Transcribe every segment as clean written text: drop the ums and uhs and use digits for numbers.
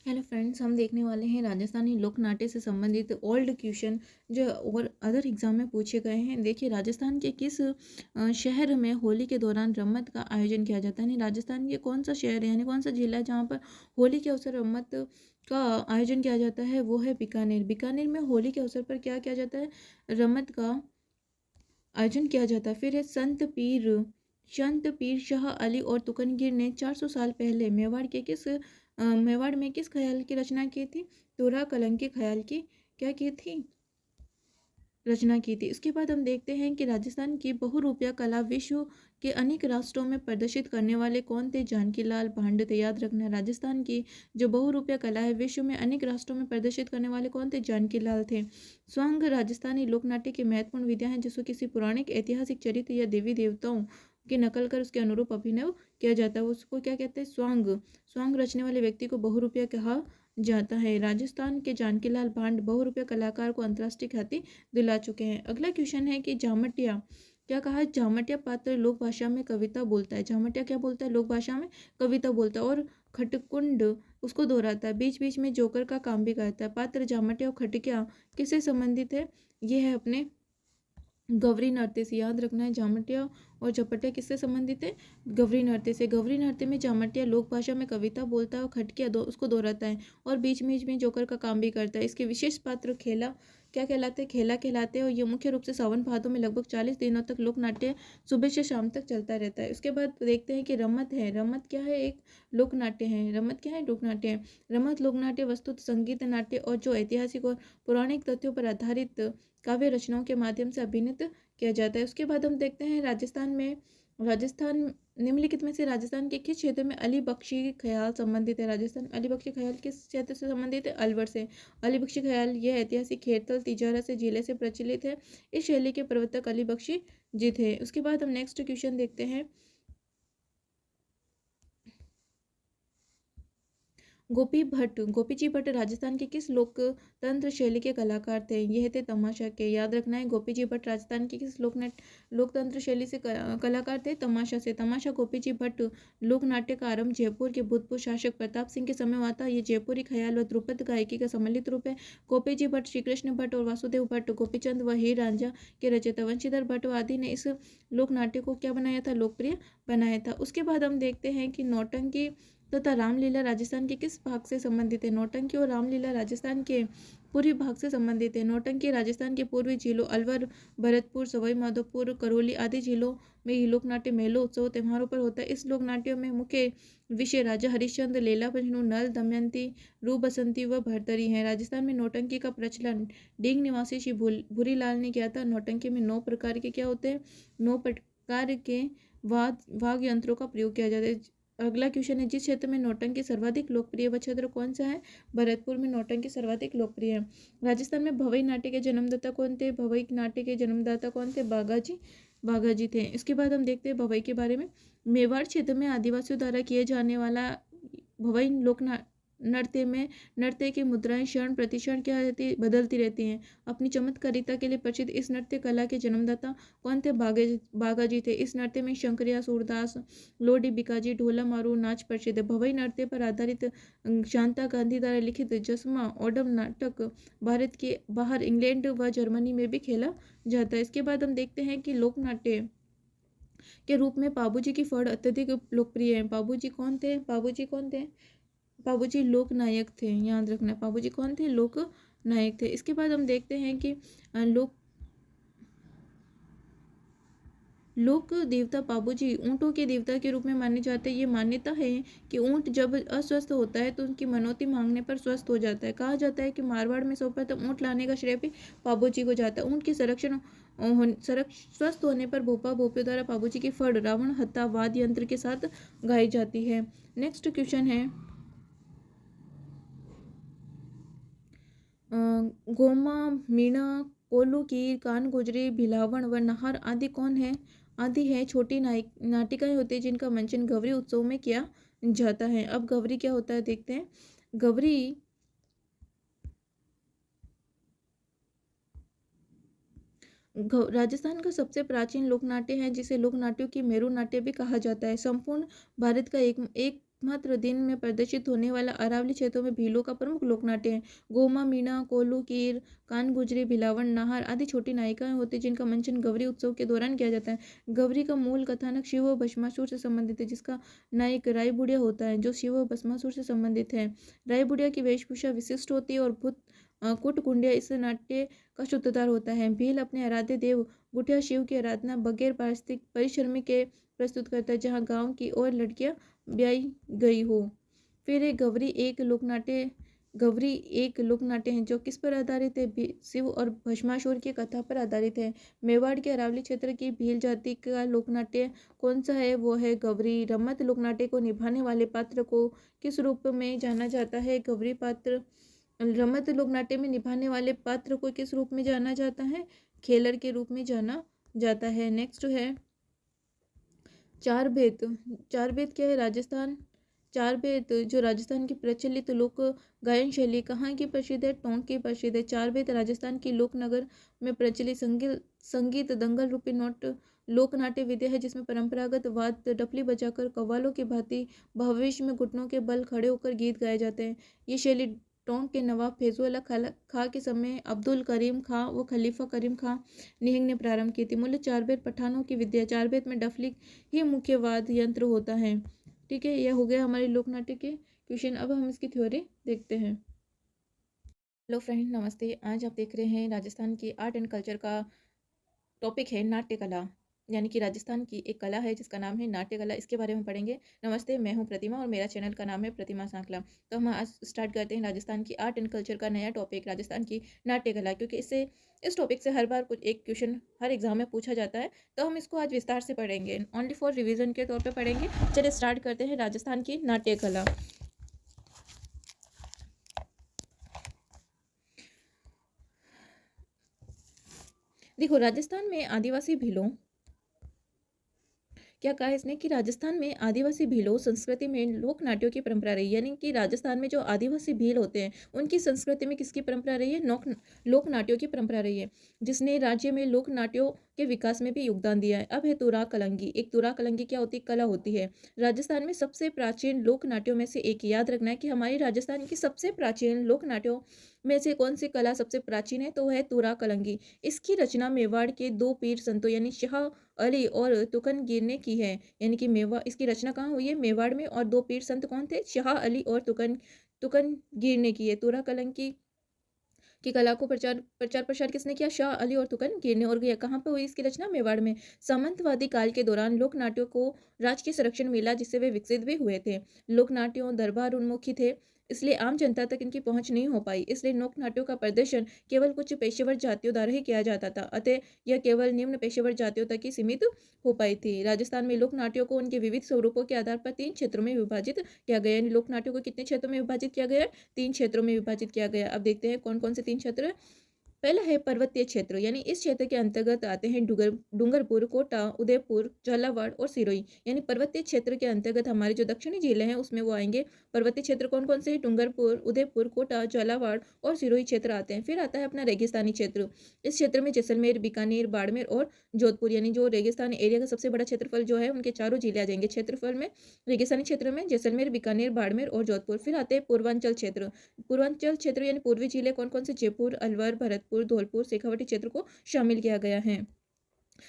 Hello friends, हम देखने वाले हैं राजस्थानी लोक नाट्य से संबंधित ओल्ड क्वेश्चन जो और अदर एग्जाम में पूछे गए हैं। देखिए, राजस्थान के किस शहर में होली के दौरान रम्मत का आयोजन किया जाता है। यानी राजस्थान के कौन सा शहर है, यानी कौन सा जिला है जहाँ पर होली के अवसर रम्मत का आयोजन किया जाता है, वो है बीकानेर। बीकानेर में होली के अवसर पर क्या किया जाता है, रम्मत का आयोजन किया जाता है। फिर है संत पीर शाह अली और तुकनगिर ने 400 साल पहले मेवाड़ में किस ख्याल की रचना की थी, तोरा कलंकी ख्याल की क्या की थी, रचना की थी। इसके बाद हम देखते हैं कि राजस्थान की बहुरूपिया कला विश्व के अनेक राष्ट्रों में प्रदर्शित करने वाले कौन थे, जानकी लाल भांड थे। याद रखना, राजस्थान की जो बहुरूपिया कला है विश्व में अनेक राष्ट्रों में प्रदर्शित करने वाले कौन थे, जानकी लाल थे। स्वांग राजस्थानी लोकनाट्य की महत्वपूर्ण विधा है जिसको किसी पौराणिक ऐतिहासिक चरित्र या देवी देवताओं की नकल कर उसके अनुरूप अभिनय किया जाता है, उसको क्या कहते हैं, स्वांग। स्वांग रचने वाले व्यक्ति को बहुरूपिया कहा जाता है। राजस्थान के जानकी लाल भांड बहुरूपिया कलाकार को अंतर्राष्ट्रीय ख्याति दिला चुके हैं। अगला क्वेश्चन है कि झामटिया क्या कहा है, झामटिया पात्र लोक भाषा में कविता बोलता है। झामटिया क्या बोलता है, लोक भाषा में कविता बोलता है। और खटकुंड उसको दोहराता है, बीच बीच में जोकर का काम भी करता है। पात्र झामटिया और खटकिया किससे संबंधित है, ये है अपने गवरी नृत्य से। याद रखना है, झामटिया और झपटिया किससे संबंधित है, गवरी नृत्य से। गवरी नृत्य में झामटिया लोक भाषा में कविता बोलता है और खटकिया उसको दोहराता है और बीच बीच में जोकर का काम भी करता है। इसके विशेष पात्र खेला क्या कहलाते हैं, खेला कहलाते हैं। और ये मुख्य रूप से सावन भादों में लगभग 40 दिनों तक लोक नाट्य सुबह से शाम तक चलता रहता है। उसके बाद देखते हैं कि रमत है। रमत क्या है, एक लोक नाट्य है। रमत क्या है, लोक नाट्य है। रमत लोक नाट्य वस्तुत संगीत नाट्य और जो ऐतिहासिक और पौराणिक तथ्यों पर आधारित काव्य रचनाओं के माध्यम से अभिनीत किया जाता है। उसके बाद हम देखते हैं राजस्थान निम्नलिखित में से राजस्थान के किस क्षेत्र में अली बख्शी ख्याल संबंधित है। राजस्थान अली बख्शी ख्याल किस क्षेत्र से संबंधित है, अलवर से। अली बख्शी ख्याल यह ऐतिहासिक खेरतल तिजारा से जिले से प्रचलित है। इस शैली के प्रवर्तक अली बख्शी जी थे। उसके बाद हम नेक्स्ट क्वेश्चन देखते हैं, गोपी जी भट्ट राजस्थान के किस लोक तंत्र शैली के कलाकार थे, यह थे तमाशा के। याद रखना है, गोपी जी भट्ट राजस्थान के किस लोकतंत्र शैली से कलाकार थे, तमाशा से। तमाशा गोपी जी भट्ट लोक नाट्य का आरंभ जयपुर के भूतपूर्व शासक प्रताप सिंह के समय हुआ था। ये जयपुरी ख्याल व ध्रुपद गायकी का सम्मिलित रूप है। गोपी जी भट्ट, श्री कृष्ण भट्ट और वासुदेव भट्ट, गोपीचंद व हीर रांझा के रचयिता वंशीधर भट्ट आदि ने इस लोक नाट्य को क्या बनाया था, लोकप्रिय बनाया था। उसके बाद हम देखते हैं कि नौटंकी तथा रामलीला राजस्थान के किस भाग से संबंधित है। नौटंकी और रामलीला राजस्थान के पूर्वी भाग से संबंधित है। नौटंकी राजस्थान के पूर्वी जिलों अलवर, भरतपुर, सवाई माधोपुर, करौली आदि जिलों में ये लोक नाट्य मेलों, उत्सव, त्योहारों पर होता है। इस लोक नाट्यों में मुख्य विषय राजा हरिश्चंद्र, लैला मजनू, नल दमयंती, रूप बसंती व भरतरी है। राजस्थान में नौटंकी का प्रचलन डींग निवासी श्री भूरीलाल ने किया था। नौटंकी में 9 प्रकार के क्या होते हैं, 9 प्रकार के वाद्य यंत्रों का प्रयोग किया जाता है। अगला क्वेश्चन है, जिस क्षेत्र में नौटंकी सर्वाधिक लोकप्रिय वह क्षेत्र कौन सा है, भरतपुर में नौटंकी सर्वाधिक लोकप्रिय है। राजस्थान में भवई नाट्य के जन्मदाता कौन थे, भवई नाट्य के जन्मदाता कौन थे, बाघाजी थे। इसके बाद हम देखते हैं भवई के बारे में। मेवाड़ क्षेत्र में आदिवासियों द्वारा किए जाने वाला भवई लोक नृत्य में नृत्य की मुद्राएं क्षण प्रतिक्षण क्या रहती बदलती रहती हैं। अपनी चमत्कारिता के लिए प्रसिद्ध इस नृत्य कला के जन्मदाता कौन थे, बाघाजी थे। इस नृत्य में शंकरिया, सूरदास, लोडी, बिकाजी, ढोला मारू नाच प्रसिद्ध है। भवई नृत्य पर आधारित शांता गांधी द्वारा लिखित जसमा ओडम नाटक भारत के बाहर इंग्लैंड व जर्मनी में भी खेला जाता है। इसके बाद हम देखते हैं कि लोक नाट्य के रूप में पाबूजी की फड़ अत्यधिक लोकप्रिय है। पाबूजी लोक नायक थे। याद रखना, पाबूजी कौन थे, लोक नायक थे। इसके बाद हम देखते हैं कि लोक देवता पाबूजी ऊँटों के देवता के रूप में माने जाते हैं। ये मान्यता है कि ऊँट जब अस्वस्थ होता है तो उनकी मनौती मांगने पर स्वस्थ हो जाता है। कहा जाता है कि मारवाड़ में सर्वप्रथम ऊँट लाने का श्रेय भी पाबूजी को जाता है। ऊँट के स्वस्थ होने पर भोपा भोपियों द्वारा पाबूजी की फड़ रावण हत्ता वाद्य यंत्र के साथ गाई जाती है। नेक्स्ट क्वेश्चन है, गोमा, मीणा, कोलुकीर, कान गुजरी, भिलावण व नाहर आदि है छोटी नाटिकाएं होती है जिनका मंचन गौरी उत्सव में किया जाता है। अब गौरी क्या होता है देखते हैं। गौरी राजस्थान का सबसे प्राचीन लोक नाट्य है जिसे लोक नाट्यों की मेरु नाट्य भी कहा जाता है। संपूर्ण भारत का एक एकमात्र दिन में प्रदर्शित होने वाला अरावली क्षेत्रों में भीलों का प्रमुख लोक नाट्य है। गोमा, मीणा, कोल्लू, कीर, कान गुजरी, भिलावण, नाहर आदि छोटी नायिकाएं होती हैं जिनका मंचन गौरी उत्सव के दौरान किया जाता है। गौरी का मूल कथानक शिव व भस्मासुर से संबंधित है, जिसका नायक राय बुढ़िया होता है जो शिव व भस्मासुर से संबंधित है। राय बुढ़िया की वेशभूषा विशिष्ट होती है और भूत कुटकुंडिया इस नाट्य का सूत्रधार होता है। भील अपने आराध्य देव बुढ़िया शिव की आराधना बगैर पारिस्थितिक परिश्रमी के प्रस्तुत करता है, जहाँ गांव की और लड़कियां ब्याई गई हो। फिर एक गौरी एक लोक नाट्य है जो किस पर आधारित है? शिव और भस्मासुर की कथा पर आधारित है। मेवाड़ के अरावली क्षेत्र की भील जाति का लोक नाट्य कौन सा है? वो है गौरी। रम्मत लोक नाट्य को निभाने वाले पात्र को किस रूप में जाना जाता है? गौरी पात्र। रम्मत लोक नाट्य में निभाने वाले पात्र को किस रूप में जाना जाता है? खेलर के रूप में जाना जाता है। नेक्स्ट है चार भेद। चार भेद क्या है? राजस्थान। चार भेद जो राजस्थान की प्रचलित लोक गायन शैली कहाँ की प्रसिद्ध है? टोंक की प्रसिद्ध है। चार भेद राजस्थान की लोकनगर में प्रचलित संगीत दंगल रूपी लोक नाट्य विद्या है, जिसमें परंपरागत वाद डफली बजाकर कव्वालों की भांति भविष्य में घुटनों के बल खड़े होकर गीत गाए जाते हैं। ये शैली टोंक के नवाब फैजुल्ला खां के समय अब्दुल करीम खां व खलीफा करीम खां निहंग ने प्रारंभ की थी। मूल्य चार भेद पठानों की विद्या। चार भेद में डफली ही मुख्य वाद्य यंत्र होता है। ठीक है, यह हो गया हमारे लोक नाट्य के क्वेश्चन। अब हम इसकी थ्योरी देखते हैं। हेलो फ्रेंड, नमस्ते। आज आप देख रहे हैं राजस्थान की आर्ट एंड कल्चर का टॉपिक है नाट्य कला, यानी कि राजस्थान की एक कला है जिसका नाम है नाट्य कला। इसके बारे में पढ़ेंगे। नमस्ते, मैं हूं प्रतिमा और मेरा चैनल का नाम है प्रतिमा सांकला। तो हम आज स्टार्ट करते हैं राजस्थान की आर्ट एंड कल्चर का नया टॉपिक, राजस्थान की नाट्य कला, क्योंकि इस टॉपिक से हर बार कुछ एक क्वेश्चन हर एग्जाम में पूछा जाता है। तो हम इसको आज विस्तार से पढ़ेंगे, ओनली फॉर रिविजन के तौर पर पढ़ेंगे। चलिए स्टार्ट करते हैं राजस्थान की नाट्य कला। देखो, राजस्थान में आदिवासी भीलों, क्या कहा इसने कि राजस्थान में आदिवासी भीलों संस्कृति में लोक नाट्यों की परंपरा रही है। यानी कि राजस्थान में जो आदिवासी भील होते हैं उनकी संस्कृति में किसकी परंपरा रही है? लोक नाट्यों की परंपरा रही है, जिसने राज्य में लोक नाट्यों के विकास में भी योगदान दिया है। अब है तुरा कलंगी। एक तुरा कलंगी क्या होती है? कला होती है। राजस्थान में सबसे प्राचीन लोक नाट्यों में से एक। याद रखना है कि हमारी राजस्थान की सबसे प्राचीन लोक नाट्यों में से कौन सी कला सबसे प्राचीन है? तो वह है तुरा कलंगी। इसकी रचना मेवाड़ के दो पीर संतों यानी शाह अली और तुकनगीर ने की है। यानी कि इसकी रचना कहाँ हुई है? मेवाड़ में। और दो पीर संत कौन थे? शाह अली और तुकनगीर ने की है। तुरा कलंकी की कला को प्रचार प्रसार किसने किया? शाह अली और तुकनगीर ने। और यह कहाँ पे हुई इसकी रचना? मेवाड़ में। सामंतवादी काल के दौरान लोक नाट्यों को राजकीय संरक्षण मिला, जिससे वे विकसित भी हुए थे। लोक नाट्यों दरबार उन्मुखी थे, इसलिए आम जनता तक इनकी पहुंच नहीं हो पाई। इसलिए लोक नाट्यों का प्रदर्शन केवल कुछ पेशेवर जातियों द्वारा ही किया जाता था, अतः यह केवल निम्न पेशेवर जातियों तक ही सीमित हो पाई थी। राजस्थान में लोक नाट्यों को उनके विविध स्वरूपों के आधार पर 3 क्षेत्रों में विभाजित किया गया। यानी लोक नाट्यों को कितने क्षेत्रों में विभाजित किया गया है? 3 क्षेत्रों में विभाजित किया गया। अब देखते हैं कौन कौन से 3 क्षेत्र है। पहला है पर्वतीय क्षेत्र, यानी इस क्षेत्र के अंतर्गत आते हैं डूंगरपुर, कोटा, उदयपुर, झालावाड़ और सिरोही। यानी पर्वतीय क्षेत्र के अंतर्गत हमारे जो दक्षिणी जिले हैं उसमें वो आएंगे। पर्वतीय क्षेत्र कौन कौन से? डूंगरपुर, उदयपुर, कोटा, झालावाड़ और सिरोही क्षेत्र आते हैं। फिर आता है अपना रेगिस्तानी क्षेत्र। इस क्षेत्र में जैसलमेर, बीकानेर, बाड़मेर और जोधपुर, यानी जो रेगिस्तानी एरिया का सबसे बड़ा क्षेत्रफल जो है उनके चारों जिले आ जाएंगे क्षेत्रफल में। रेगिस्तानी क्षेत्र में जैसलमेर, बीकानेर, बाड़मेर और जोधपुर। फिर आते हैं पूर्वांचल क्षेत्र। पूर्वांचल क्षेत्र यानी पूर्वी जिले कौन कौन से? जयपुर, अलवर, भरतपुर, धौलपुर, शेखावाटी क्षेत्र को शामिल किया गया है।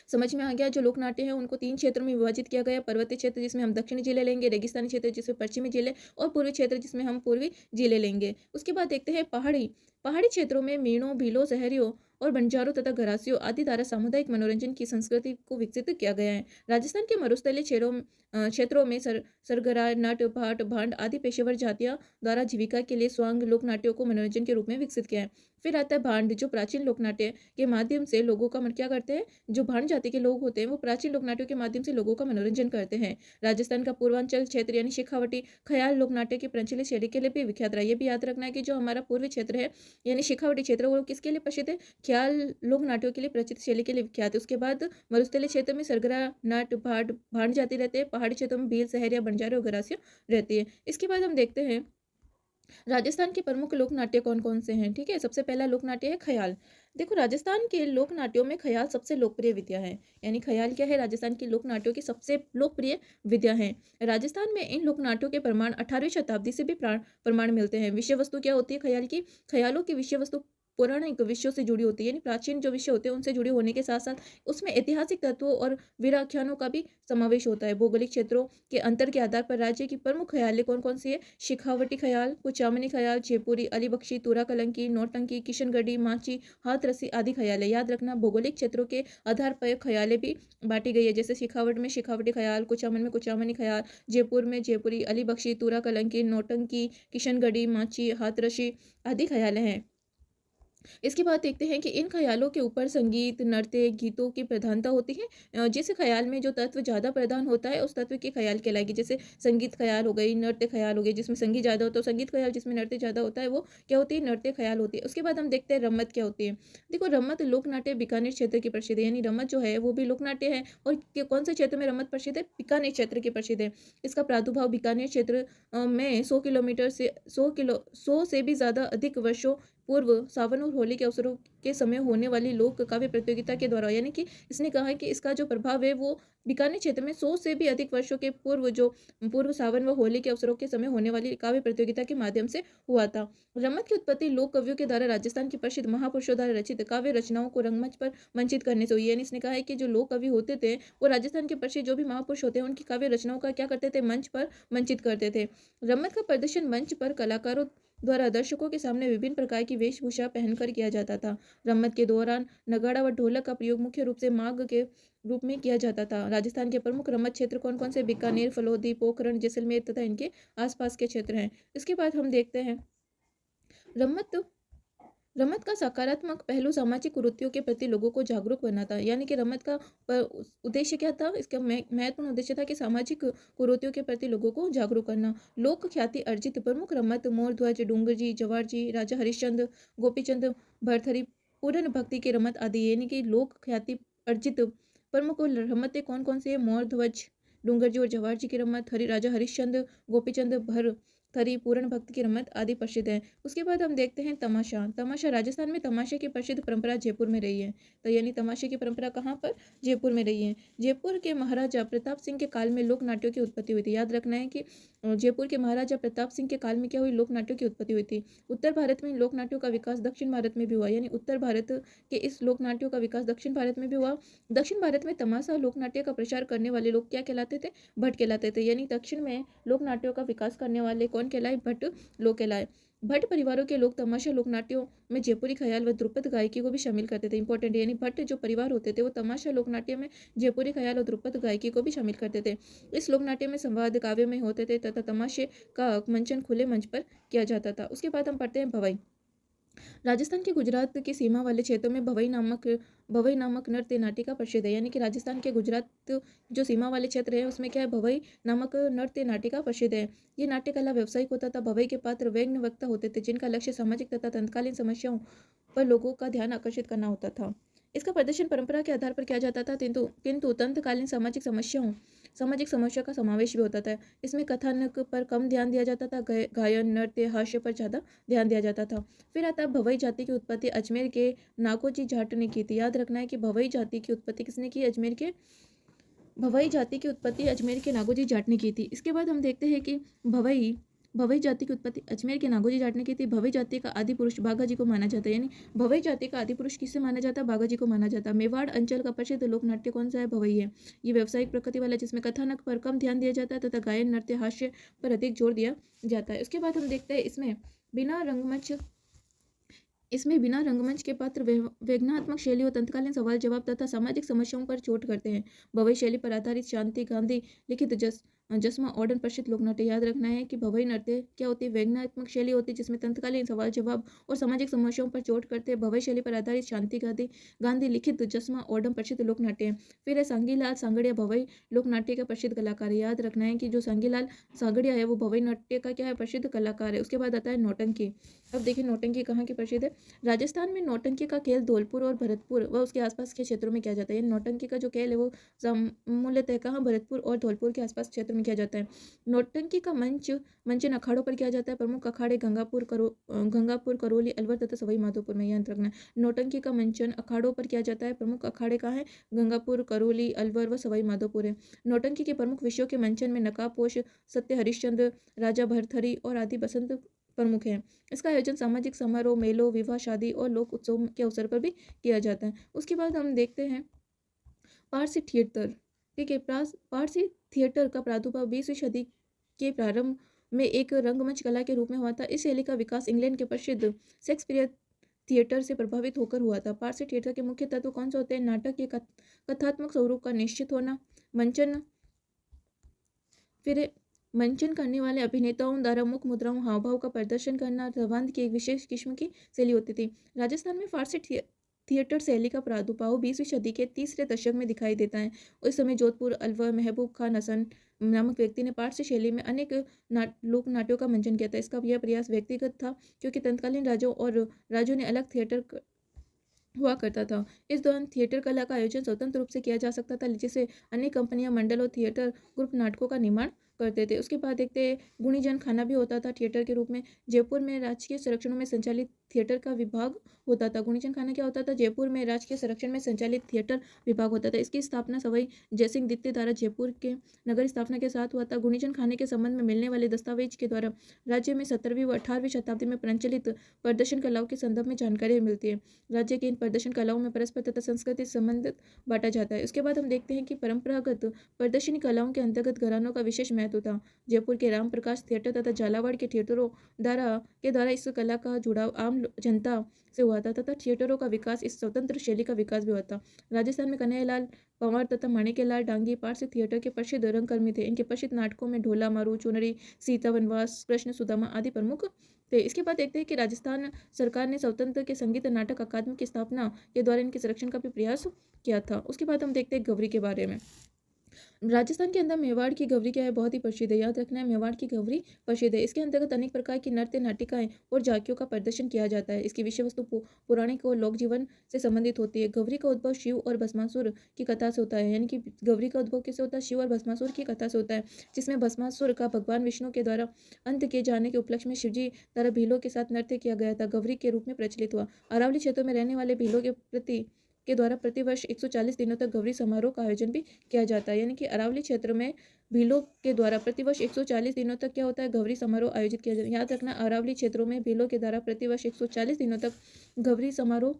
समझ में आ गया? जो लोक नाट्य है उनको 3 क्षेत्रों में विभाजित किया गया। पर्वतीय क्षेत्र जिसमें हम दक्षिणी जिले लेंगे, रेगिस्तानी क्षेत्र जिसमें पश्चिमी जिले, और पूर्वी क्षेत्र जिसमें हम पूर्वी जिले लेंगे। उसके बाद देखते हैं पहाड़ी क्षेत्रों में मीणों, भीलों, सहरियों और बंजारों तथा घरासियों आदि द्वारा सामुदायिक मनोरंजन की संस्कृति को विकसित किया गया है। राजस्थान के मरुस्थलीय क्षेत्रों में सरगरा, नट, भाट, भांड आदि पेशेवर जातियों द्वारा जीविका के लिए स्वांग लोक नाट्यों को मनोरंजन के रूप में विकसित किया है। फिर आता है भांड, जो प्राचीन लोक नाट्य के माध्यम से लोगों का मन क्या करते हैं? जो भांड जाति के लोग होते हैं वो प्राचीन लोक नाट्यों के माध्यम से लोगों का मनोरंजन करते हैं। राजस्थान का पूर्वांचल क्षेत्र यानी शेखावटी ख्याल लोक नाट्य की प्रचलित शैली के लिए भी विख्यात रहा है। ये भी याद रखना है कि जो हमारा पूर्वी क्षेत्र है यानी शेखावटी क्षेत्र वो किसके लिए प्रसिद्ध है? ख्याल लोक नाट्यों के लिए प्रचलित शैली के लिए विख्यात है। उसके बाद मरुस्थलीय क्षेत्र में सरगरा, नट, भांड जाति रहते हैं। पहाड़ी क्षेत्रों में भील, सहरिया, बंजारे और गरासिया रहती है। इसके बाद हम देखते हैं राजस्थान के प्रमुख लोक नाट्य कौन-कौन से हैं, ठीक है? सबसे पहला लोक नाट्य है ख़याल। देखो राजस्थान के लोक नाट्यों में ख़याल सबसे लोकप्रिय विधा है। यानी ख़याल क्या है? राजस्थान के लोक नाट्यों की सबसे लोकप्रिय विधा है। राजस्थान में इन लोक नाट्यों के प्रमाण 18वीं शताब्दी से भी प्रमाण मिलते हैं। विषय वस्तु क्या होती है ख़याल की? ख़यालों की विषय वस्तु पौराणिक विषयों से जुड़ी होती है, यानी प्राचीन जो विषय होते हैं उनसे जुड़े होने के साथ-साथ उसमें ऐतिहासिक तत्वों और वीराख्यानों का भी समावेश होता है। भौगोलिक क्षेत्रों के अंतर के आधार पर राज्य की प्रमुख ख़यालें कौन-कौन सी है? शेखावटी ख़याल, कुचामनी ख़याल, जयपुरी, अलीबख्शी, तुरा कलंकी, नौटंकी, किशनगढ़ी, माची, हाथरसी आदि ख़याल है। याद रखना भौगोलिक क्षेत्रों के आधार पर ख़यालें भी बाँटी गई है। जैसे शेखावट में शेखावटी ख़याल, कुचामन में कुचामनी ख़याल, जयपुर में जयपुरी, अलीबख्शी, तुरा कलंकी, नौटंकी, किशनगढ़ी, माची, हाथरसी आदि ख़यालें हैं। इसके बाद देखते हैं कि इन ख़यालों के ऊपर संगीत, नृत्य, गीतों की प्रधानता होती है। जिस ख़याल में जो तत्व ज़्यादा प्रधान होता है उस तत्व की ख़याल कहलाएगी। जैसे संगीत ख़याल हो गई, नृत्य ख़याल हो गई, जिसमें संगीत ज़्यादा होता है, संगीत ख़याल जिसमें नृत्य ज़्यादा होता है वो क्या होती है? नृत्य ख़याल होती है। उसके बाद हम देखते हैं रम्मत क्या होती है। देखो रम्मत लोक नाट्य बीकानेर क्षेत्र की प्रसिद्ध है, यानी रम्मत जो है वो भी लोक नाट्य है और कौन से क्षेत्र में रम्मत प्रसिद्ध है? बीकानेर क्षेत्र की प्रसिद्ध है। इसका प्रादुर्भाव बीकानेर क्षेत्र में 100 से भी ज़्यादा अधिक वर्षों पूर्व सावन और होली के अवसरों के समय होने वाली लोक काव्य प्रतियोगिता के द्वारा, यानी कि इसने कहा है कि इसका जो प्रभाव है वो बीकानेर क्षेत्र में 100 से भी अधिक वर्षों के पूर्व सावन व होली के अवसरों के समय होने वाली काव्य प्रतियोगिता के माध्यम से हुआ था। रमत की उत्पत्ति लोक कवियों के द्वारा राजस्थान के प्रसिद्ध महापुरुषों द्वारा रचित काव्य रचनाओं को रंगमंच पर मंचित करने से हुई। यानी इसने कहा है कि जो लोक कवि होते थे वो राजस्थान के प्रसिद्ध जो भी महापुरुष होते हैं उनकी काव्य रचनाओं का क्या करते थे? मंच पर मंचित करते थे। रमत का प्रदर्शन मंच पर कलाकारों द्वारा दर्शकों के सामने विभिन्न प्रकार की वेशभूषा पहनकर किया जाता था। रम्मत के दौरान नगाड़ा व ढोलक का प्रयोग मुख्य रूप से माग के रूप में किया जाता था। राजस्थान के प्रमुख रम्मत क्षेत्र कौन-कौन से? बीकानेर, फलोदी, पोखरण, जैसलमेर तथा इनके आसपास के क्षेत्र हैं। इसके बाद हम देखते हैं रम्मत रमत का सकारात्मक पहलू सामाजिक कुरीतियों के प्रति लोगों को जागरूक बनाता है। यानी कि रमत का उद्देश्य क्या था? इसका महत्वपूर्ण उद्देश्य था कि सामाजिक कुरीतियों के प्रति लोगों को जागरूक करना। लोक ख्याति अर्जित प्रमुख रमत मोरध्वज, डूंगरजी, जवारजी, राजा हरिश्चंद्र, गोपीचंद भरथरी, पूर्ण भक्ति के रमत आदि, यानी कि लोक ख्याति अर्जित प्रमुख रमतें कौन कौन सी है? मोरध्वज, डूंगरजी और जवारजी की रमत, राजा हरिश्चंद्र, गोपीचंद भरथरी, पूर्ण भक्ति की रमत आदि प्रसिद्ध है। उसके बाद हम देखते हैं तमाशा। तमाशा राजस्थान में तमाशे की प्रसिद्ध परंपरा जयपुर में रही है। तो यानी तमाशे की परंपरा कहाँ पर? जयपुर में रही है। जयपुर के महाराजा प्रताप सिंह के काल में लोक नाट्यों की उत्पत्ति हुई थी। याद रखना है कि जयपुर के महाराजा प्रताप सिंह के काल में क्या हुई? लोक नाट्यों की उत्पत्ति हुई थी। उत्तर भारत में लोक नाट्यों का विकास दक्षिण भारत में भी हुआ। यानी उत्तर भारत के इस लोक नाट्यों का विकास दक्षिण भारत में भी हुआ। दक्षिण भारत में तमाशा लोक नाट्य का प्रचार करने वाले लोग क्या कहलाते थे? भट्ट कहलाते थे। यानी दक्षिण में लोक नाट्यों का विकास करने वाले कौन कहलाए? भट्ट लोग कहलाए। भट्ट परिवारों के लोग तमाशा लोक नाट्यों में जयपुरी ख्याल व ध्रुपद गायकी को भी शामिल करते थे। इंपॉर्टेंट, यानी भट्ट जो परिवार होते थे वो तमाशा लोक नाट्य में जयपुरी ख्याल और ध्रुपद गायकी को भी शामिल करते थे। इस लोक नाट्य में संवाद काव्य में होते थे तथा तमाशे का मंचन खुले मंच पर किया जाता था। उसके बाद हम पढ़ते हैं भवाई। राजस्थान के गुजरात की सीमा वाले क्षेत्रों में भवई नामक नृत्य नाटिका प्रसिद्ध है। यानी कि राजस्थान के गुजरात जो सीमा वाले क्षेत्र है उसमें क्या है? भवई नामक नृत्य नाटिका प्रसिद्ध है। ये नाट्य कला व्यावसायिक होता था। भवई के पात्र व्यंग्य वक्ता होते थे जिनका लक्ष्य सामाजिक तथा तत्कालीन समस्याओं पर लोगों का ध्यान आकर्षित करना होता था। इसका प्रदर्शन परंपरा के आधार पर किया जाता था किंतु तंत्रकालीन सामाजिक समस्या का समावेश भी होता था। इसमें कथानक पर कम ध्यान दिया जाता था, गायन, नृत्य, हास्य पर ज़्यादा ध्यान दिया जाता था। फिर आता है भवई जाति की उत्पत्ति अजमेर के नागोजी जाट ने की थी। याद रखना है कि भवई जाति की उत्पत्ति किसने की? भवई जाति की उत्पत्ति अजमेर के नागोजी जाट ने की थी। इसके बाद हम देखते हैं कि भवई जाति की उत्पत्ति अजमेर के नागोजी जाट ने की थी। भवई जाति का आदि पुरुष बाघाजी को माना जाता है। यानी भवई जाति का आदि पुरुष किससे माना जाता है? बाघाजी को माना जाता है। मेवाड़ अंचल का प्रसिद्ध लोक नाट्य कौन सा है? भवई है। ये व्यावसायिक प्रकृति वाला जिसमें कथानक पर कम ध्यान दिया जाता है तथा गायन, नृत्य, हास्य पर अधिक जोर दिया जाता है। उसके बाद हम देखते हैं बिना रंगमंच के पात्र व्यंग्यात्मक शैली और तत्कालीन सवाल जवाब तथा सामाजिक समस्याओं पर चोट करते हैं। भवई शैली पर आधारित शांति गांधी लिखित जसमा ऑर्डन प्रसिद्ध लोक नाट्य। याद रखना है कि भवई नृत्य क्या होती है? व्यंग्यात्मक शैली होती है जिसमें तत्कालीन सवाल जवाब और सामाजिक समस्याओं पर चोट करते हैं। भवई शैली पर आधारित शांति गांधी लिखित जसमा ऑर्डन प्रसिद्ध लोक नाट्य है। फिर है सांगीलाल सांगड़िया भवई लोक नाट्य का प्रसिद्ध कलाकार है। याद रखना है कि जो सांगीलाल सांगड़िया है वो भवई नाट्य का क्या है? प्रसिद्ध कलाकार है। उसके बाद आता है नौटंकी। अब देखिए नौटंकी कहाँ की प्रसिद्ध है? राजस्थान में नौटंकी का खेल धौलपुर और भरतपुर व उसके आसपास के क्षेत्रों में किया जाता है। नौटंकी का जो खेल है वो मूलतः कहाँ? भरतपुर और धौलपुर के आसपास क्षेत्र में में किया जाता है। नौटंकी का मंचन अखाड़ों पर किया जाता है। प्रमुख अखाड़े गंगापुर, करौली, अलवर तथा सवाई माधोपुर में, याद रखना है। नौटंकी का मंचन अखाड़ों पर किया जाता है। प्रमुख अखाड़े कहाँ है? गंगापुर, करौली, अलवर व सवाई माधोपुर है। नौटंकी के प्रमुख विषयों के मंचन में नकाबपोश, सत्य हरिश्चंद्र, राजा भरथरी और आदि बसंत प्रमुख हैं। इसका आयोजन सामाजिक समारोह, मेलों, विवाह, शादी और लोक उत्सव के अवसर पर भी किया जाता है। उसके बाद हम देखते हैं पारसी थिएटर। ठीक है, पारसी थिएटर का प्रादुर्भाव 20वीं सदी के प्रारंभ में एक रंगमंच कला के रूप में हुआ था। इस शैली का विकास इंग्लैंड के प्रसिद्ध शेक्सपियर थिएटर से प्रभावित होकर हुआ था। पारसी थिएटर के मुख्य तत्व कौन से होते हैं? नाटक के कथात्मक स्वरूप का निश्चित होना, मंचन, फिर मंचन करने वाले अभिनेताओं द्वारा मुख मुद्राओं, हाव भाव का प्रदर्शन करना, रवांद की एक विशेष किस्म की शैली होती थी। राजस्थान में फारसी थिएटर शैली का प्रादुर्भाव 20वीं सदी के तीसरे दशक में दिखाई देता है। उस समय जोधपुर, अलवर, महबूब खान हसन नामक व्यक्ति ने पारसी शैली में अनेक लोक नाट्यों का मंचन किया था। इसका यह प्रयास व्यक्तिगत था क्योंकि तत्कालीन राजों ने अलग थिएटर हुआ करता था। इस दौरान थिएटर कला का आयोजन स्वतंत्र रूप से किया जा सकता था, जिसे अनेक कंपनियां, मंडल और थिएटर ग्रुप नाटकों का निर्माण करते थे। उसके बाद देखते गुणीजन खाना भी होता था थिएटर के रूप में। जयपुर में राजकीय संरक्षणों में संचालित थिएटर का विभाग होता था। गुणीजन खाना क्या होता था? जयपुर में राजकीय संरक्षण में संचालित थिएटर विभाग होता था। इसकी स्थापना सवाई जयसिंह द्वितीय द्वारा जयपुर के नगर स्थापना के साथ हुआ था। गुणीजन खाने के संबंध में मिलने वाले दस्तावेज के द्वारा राज्य में 17वीं व 18वीं शताब्दी में प्रचलित प्रदर्शन कलाओं के संदर्भ में जानकारी मिलती है। राज्य के इन प्रदर्शन कलाओं में परस्पर तथा संस्कृति संबंधित बांटा जाता है। उसके बाद हम देखते हैं कि परंपरागत प्रदर्शनी कलाओं के अंतर्गत घरानों का विशेष महत्व था। जयपुर के राम प्रकाश थिएटर तथा झालावाड़ के थिएटरों द्वारा इस कला का जुड़ाव आम जनता से हुआ था तथा थिएटरों का विकास, इस स्वतंत्र शैली का विकास भी हुआ था। राजस्थान में कन्हैयालाल पंवार तथा माणिक्यलाल डांगी पारसी थिएटर के प्रसिद्ध रंगकर्मी थे। इनके प्रसिद्ध नाटकों में ढोला मारू, चुनरी, सीता वनवास, कृष्ण सुदामा आदि प्रमुख थे। इसके बाद देखते हैं कि राजस्थान सरकार ने स्वतंत्र के संगीत नाटक अकादमी की स्थापना के द्वारा इनके संरक्षण का भी प्रयास किया था। उसके बाद हम देखते हैं गवरी के बारे में। राजस्थान के अंदर मेवाड़ की गवरी क्या है? बहुत ही प्रसिद्ध है, याद रखना है, मेवाड़ की गवरी प्रसिद्ध है। इसके अंतर्गत अनेक प्रकार की नृत्य, नाटिकाएं और झांकियों का प्रदर्शन किया जाता है। इसकी विषय वस्तु पौराणिक और लोक जीवन से संबंधित होती है। गवरी का उद्भव शिव और भस्मासुर की कथा से होता है, यानी कि गवरी का उद्भव किससे होता है? शिव और भस्मासुर की कथा से होता है, जिसमें भस्मासुर का भगवान विष्णु के द्वारा अंत किए जाने के उपलक्ष्य में शिवजी द्वारा भीलों के साथ नृत्य किया गया था, गवरी के रूप में प्रचलित हुआ। अरावली क्षेत्रों में रहने वाले भीलों के द्वारा प्रतिवर्ष 140 दिनों तक गवरी समारोह का आयोजन भी किया जाता है, यानी कि अरावली क्षेत्र में भीलों के द्वारा प्रतिवर्ष 140 दिनों तक क्या होता है? गवरी समारोह आयोजित किया जाता है। याद रखना, अरावली क्षेत्रों में भीलों के द्वारा प्रतिवर्ष 140 दिनों तक गवरी समारोह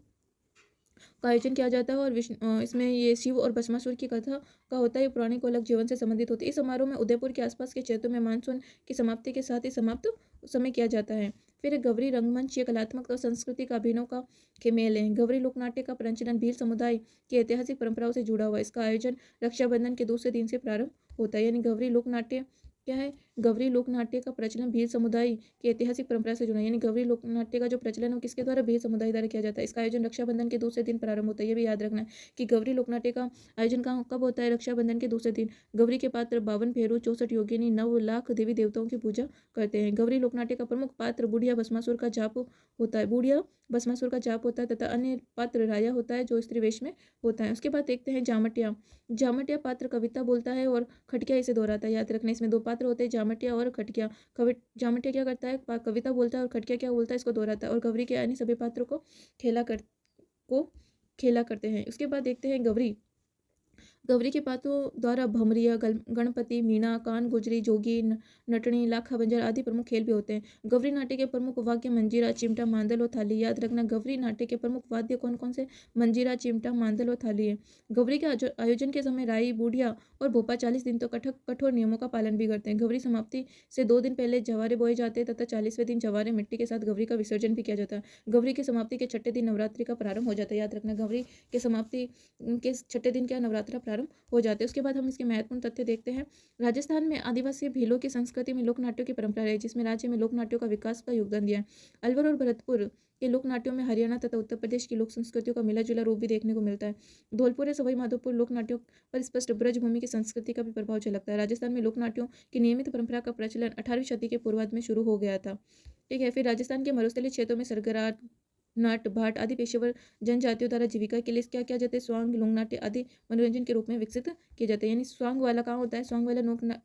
का आयोजन किया जाता है और इसमें ये शिव और भस्मासुर की कथा का होता है। पौराणिक और लोक जीवन से संबंधित होती है। इस समारोह में उदयपुर के आसपास के क्षेत्रों में मानसून की समाप्ति के साथ ही समाप्त समय किया जाता है। फिर गवरी रंगमंच ये कलात्मक और संस्कृति का अभिनव का खेमेल है। गवरी लोकनाट्य का प्रचलन भील समुदाय की ऐतिहासिक परंपराओं से जुड़ा हुआ है। इसका आयोजन रक्षाबंधन के दूसरे दिन से प्रारंभ होता है, यानी गवरी लोकनाट्य क्या है? गवरी लोकनाट्य का प्रचलन भील समुदाय की ऐतिहासिक परंपरा से जुड़ा है, यानी गवरी लोकनाट्य का जो प्रचलन है किसके द्वारा? भील समुदाय द्वारा किया जाता है। इसका आयोजन रक्षाबंधन के दूसरे दिन प्रारंभ होता है। ये भी याद रखना है कि गवरी लोकनाट्य का आयोजन कब होता है? रक्षाबंधन के दूसरे दिन। गवरी के पात्र 52 फेरू, 64 योगिनी, 9 लाख देवी देवताओं की पूजा करते हैं। गवरी लोकनाट्य का प्रमुख पात्र बुढ़िया भस्मासुर का जाप होता है, बुढ़िया भस्मासुर का जाप होता है तथा अन्य पात्र राया होता है जो स्त्री वेश में होता है। उसके बाद देखते हैं जामटिया। जामटिया पात्र कविता बोलता है और खटकिया इसे दोहराता है। याद रखना, इसमें दो पात्र होते हैं, जामटिया और खटकिया। जामटिया क्या करता है? कविता बोलता है और खटकिया क्या बोलता है? इसको दोहराता है। और गवरी के अन्य सभी पात्रों को खेला करते हैं। उसके बाद देखते हैं गवरी के पात्रों द्वारा भमरिया, गणपति, मीणा, कान गुजरी, जोगी, नटनी, लाखा बंजर आदि प्रमुख खेल भी होते हैं। गवरी नाट्य के प्रमुख वाद्य मंजीरा, चिमटा, मांदल और थाली। याद रखना, गवरी नाट्य के प्रमुख वाद्य कौन कौन से? मंजीरा, चिमटा, मांदल और थाली है। गवरी के आयोजन के समय राई, बूढ़िया और भोपा 40 दिन तक कठोर नियमों का पालन भी करते हैं। गवरी समाप्ति से 2 दिन पहले जवारे बोए जाते हैं तथा 40वें दिन जवारे मिट्टी के साथ गवरी का विसर्जन भी किया जाता है। गवरी की समाप्ति के 6ठे दिन नवरात्रि का प्रारंभ हो जाता है। याद रखना, गवरी के समाप्ति के 6ठे दिन क्या? नवरात्रि प्रारंभ हो जाते हैं। उसके बाद हम इसके महत्वपूर्ण तथ्य देखते हैं। राजस्थान में आदिवासी भीलों की संस्कृति में लोक नाट्यों की परंपरा रही, जिसमें राज्य में लोक नाट्यों का विकास का योगदान दिया है। अलवर और भरतपुर के लोक नाट्यों में हरियाणा तथा उत्तर प्रदेश की लोक संस्कृतियों का मिला जुला रूप भी देखने को मिलता है। धौलपुर और सवाई माधोपुर लोक नाट्यों पर स्पष्ट ब्रजभूमि की संस्कृति का भी प्रभाव झलकता है। राजस्थान में लोक नाट्यों की नियमित परंपरा का प्रचलन 18वीं सदी के पूर्वार्ध में शुरू हो गया था। ठीक है, फिर राजस्थान के मरुस्थलीय क्षेत्रों में सरगरा, नाट भाट आदि पेशेवर जनजातियों द्वारा जीविका के लिए क्या किया जाता है, स्वांग लोक नाट्य आदि मनोरंजन के रूप में विकसित किए जाते हैं। यानी स्वांग वाला कहाँ होता है, स्वांग वाला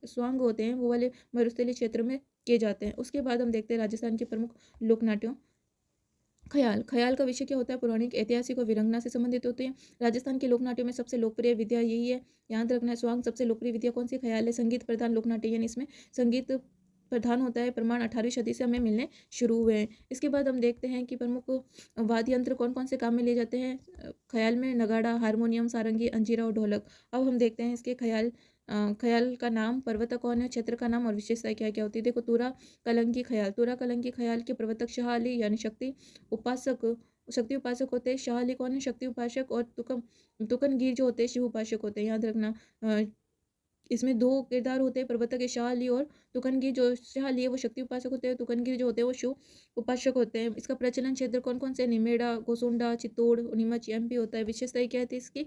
स्वांग होते हैं वो वाले मरुस्थलीय क्षेत्र में किए जाते हैं। उसके बाद हम देखते हैं राजस्थान के प्रमुख लोक नाट्यों। ख्याल, ख्याल का विषय क्या होता है, पौराणिक ऐतिहासिक और विरंगना से संबंधित होते हैं। राजस्थान के लोक नाट्यों में सबसे लोकप्रिय विद्या यही है, याद रखना है। स्वांग सबसे लोकप्रिय विद्या कौन सी, ख्याल है। संगीत प्रधान लोक नाट्य, यानी इसमें संगीत प्रधान होता है। प्रमाण 18वीं सदी से हमें मिलने शुरू हुए हैं। इसके बाद हम देखते हैं कि प्रमुख वाद्य यंत्र कौन कौन से काम में लिए जाते हैं। ख्याल में नगाड़ा, हारमोनियम, सारंगी, अंजीरा और ढोलक। अब हम देखते हैं इसके ख्याल का नाम, प्रवर्तक कौन है, क्षेत्र का नाम और विशेषता क्या क्या होती है। देखो, तुरा कलंकी ख्याल, तुरा कलंकी ख्याल के प्रवर्तक शाह अली यानी शक्ति उपासक होते हैं। शाह अली कौन है, शक्ति उपासक। और तुकनगीर जो होते हैं शिव उपासक होते हैं, याद रखना। इसमें दो किरदार होते हैं, प्रवर्तक है शाह अली और तुकनगीर। जो शाह अली है वो शक्ति उपासक होते हैं, तुकनगीर जो होते हैं वो शिव उपासक होते हैं। इसका प्रचलन क्षेत्र कौन कौन से, निमेड़ा, गोसुंडा, चित्तौड़, नीमच, एमपी होता है। विशेषता क्या है इसकी,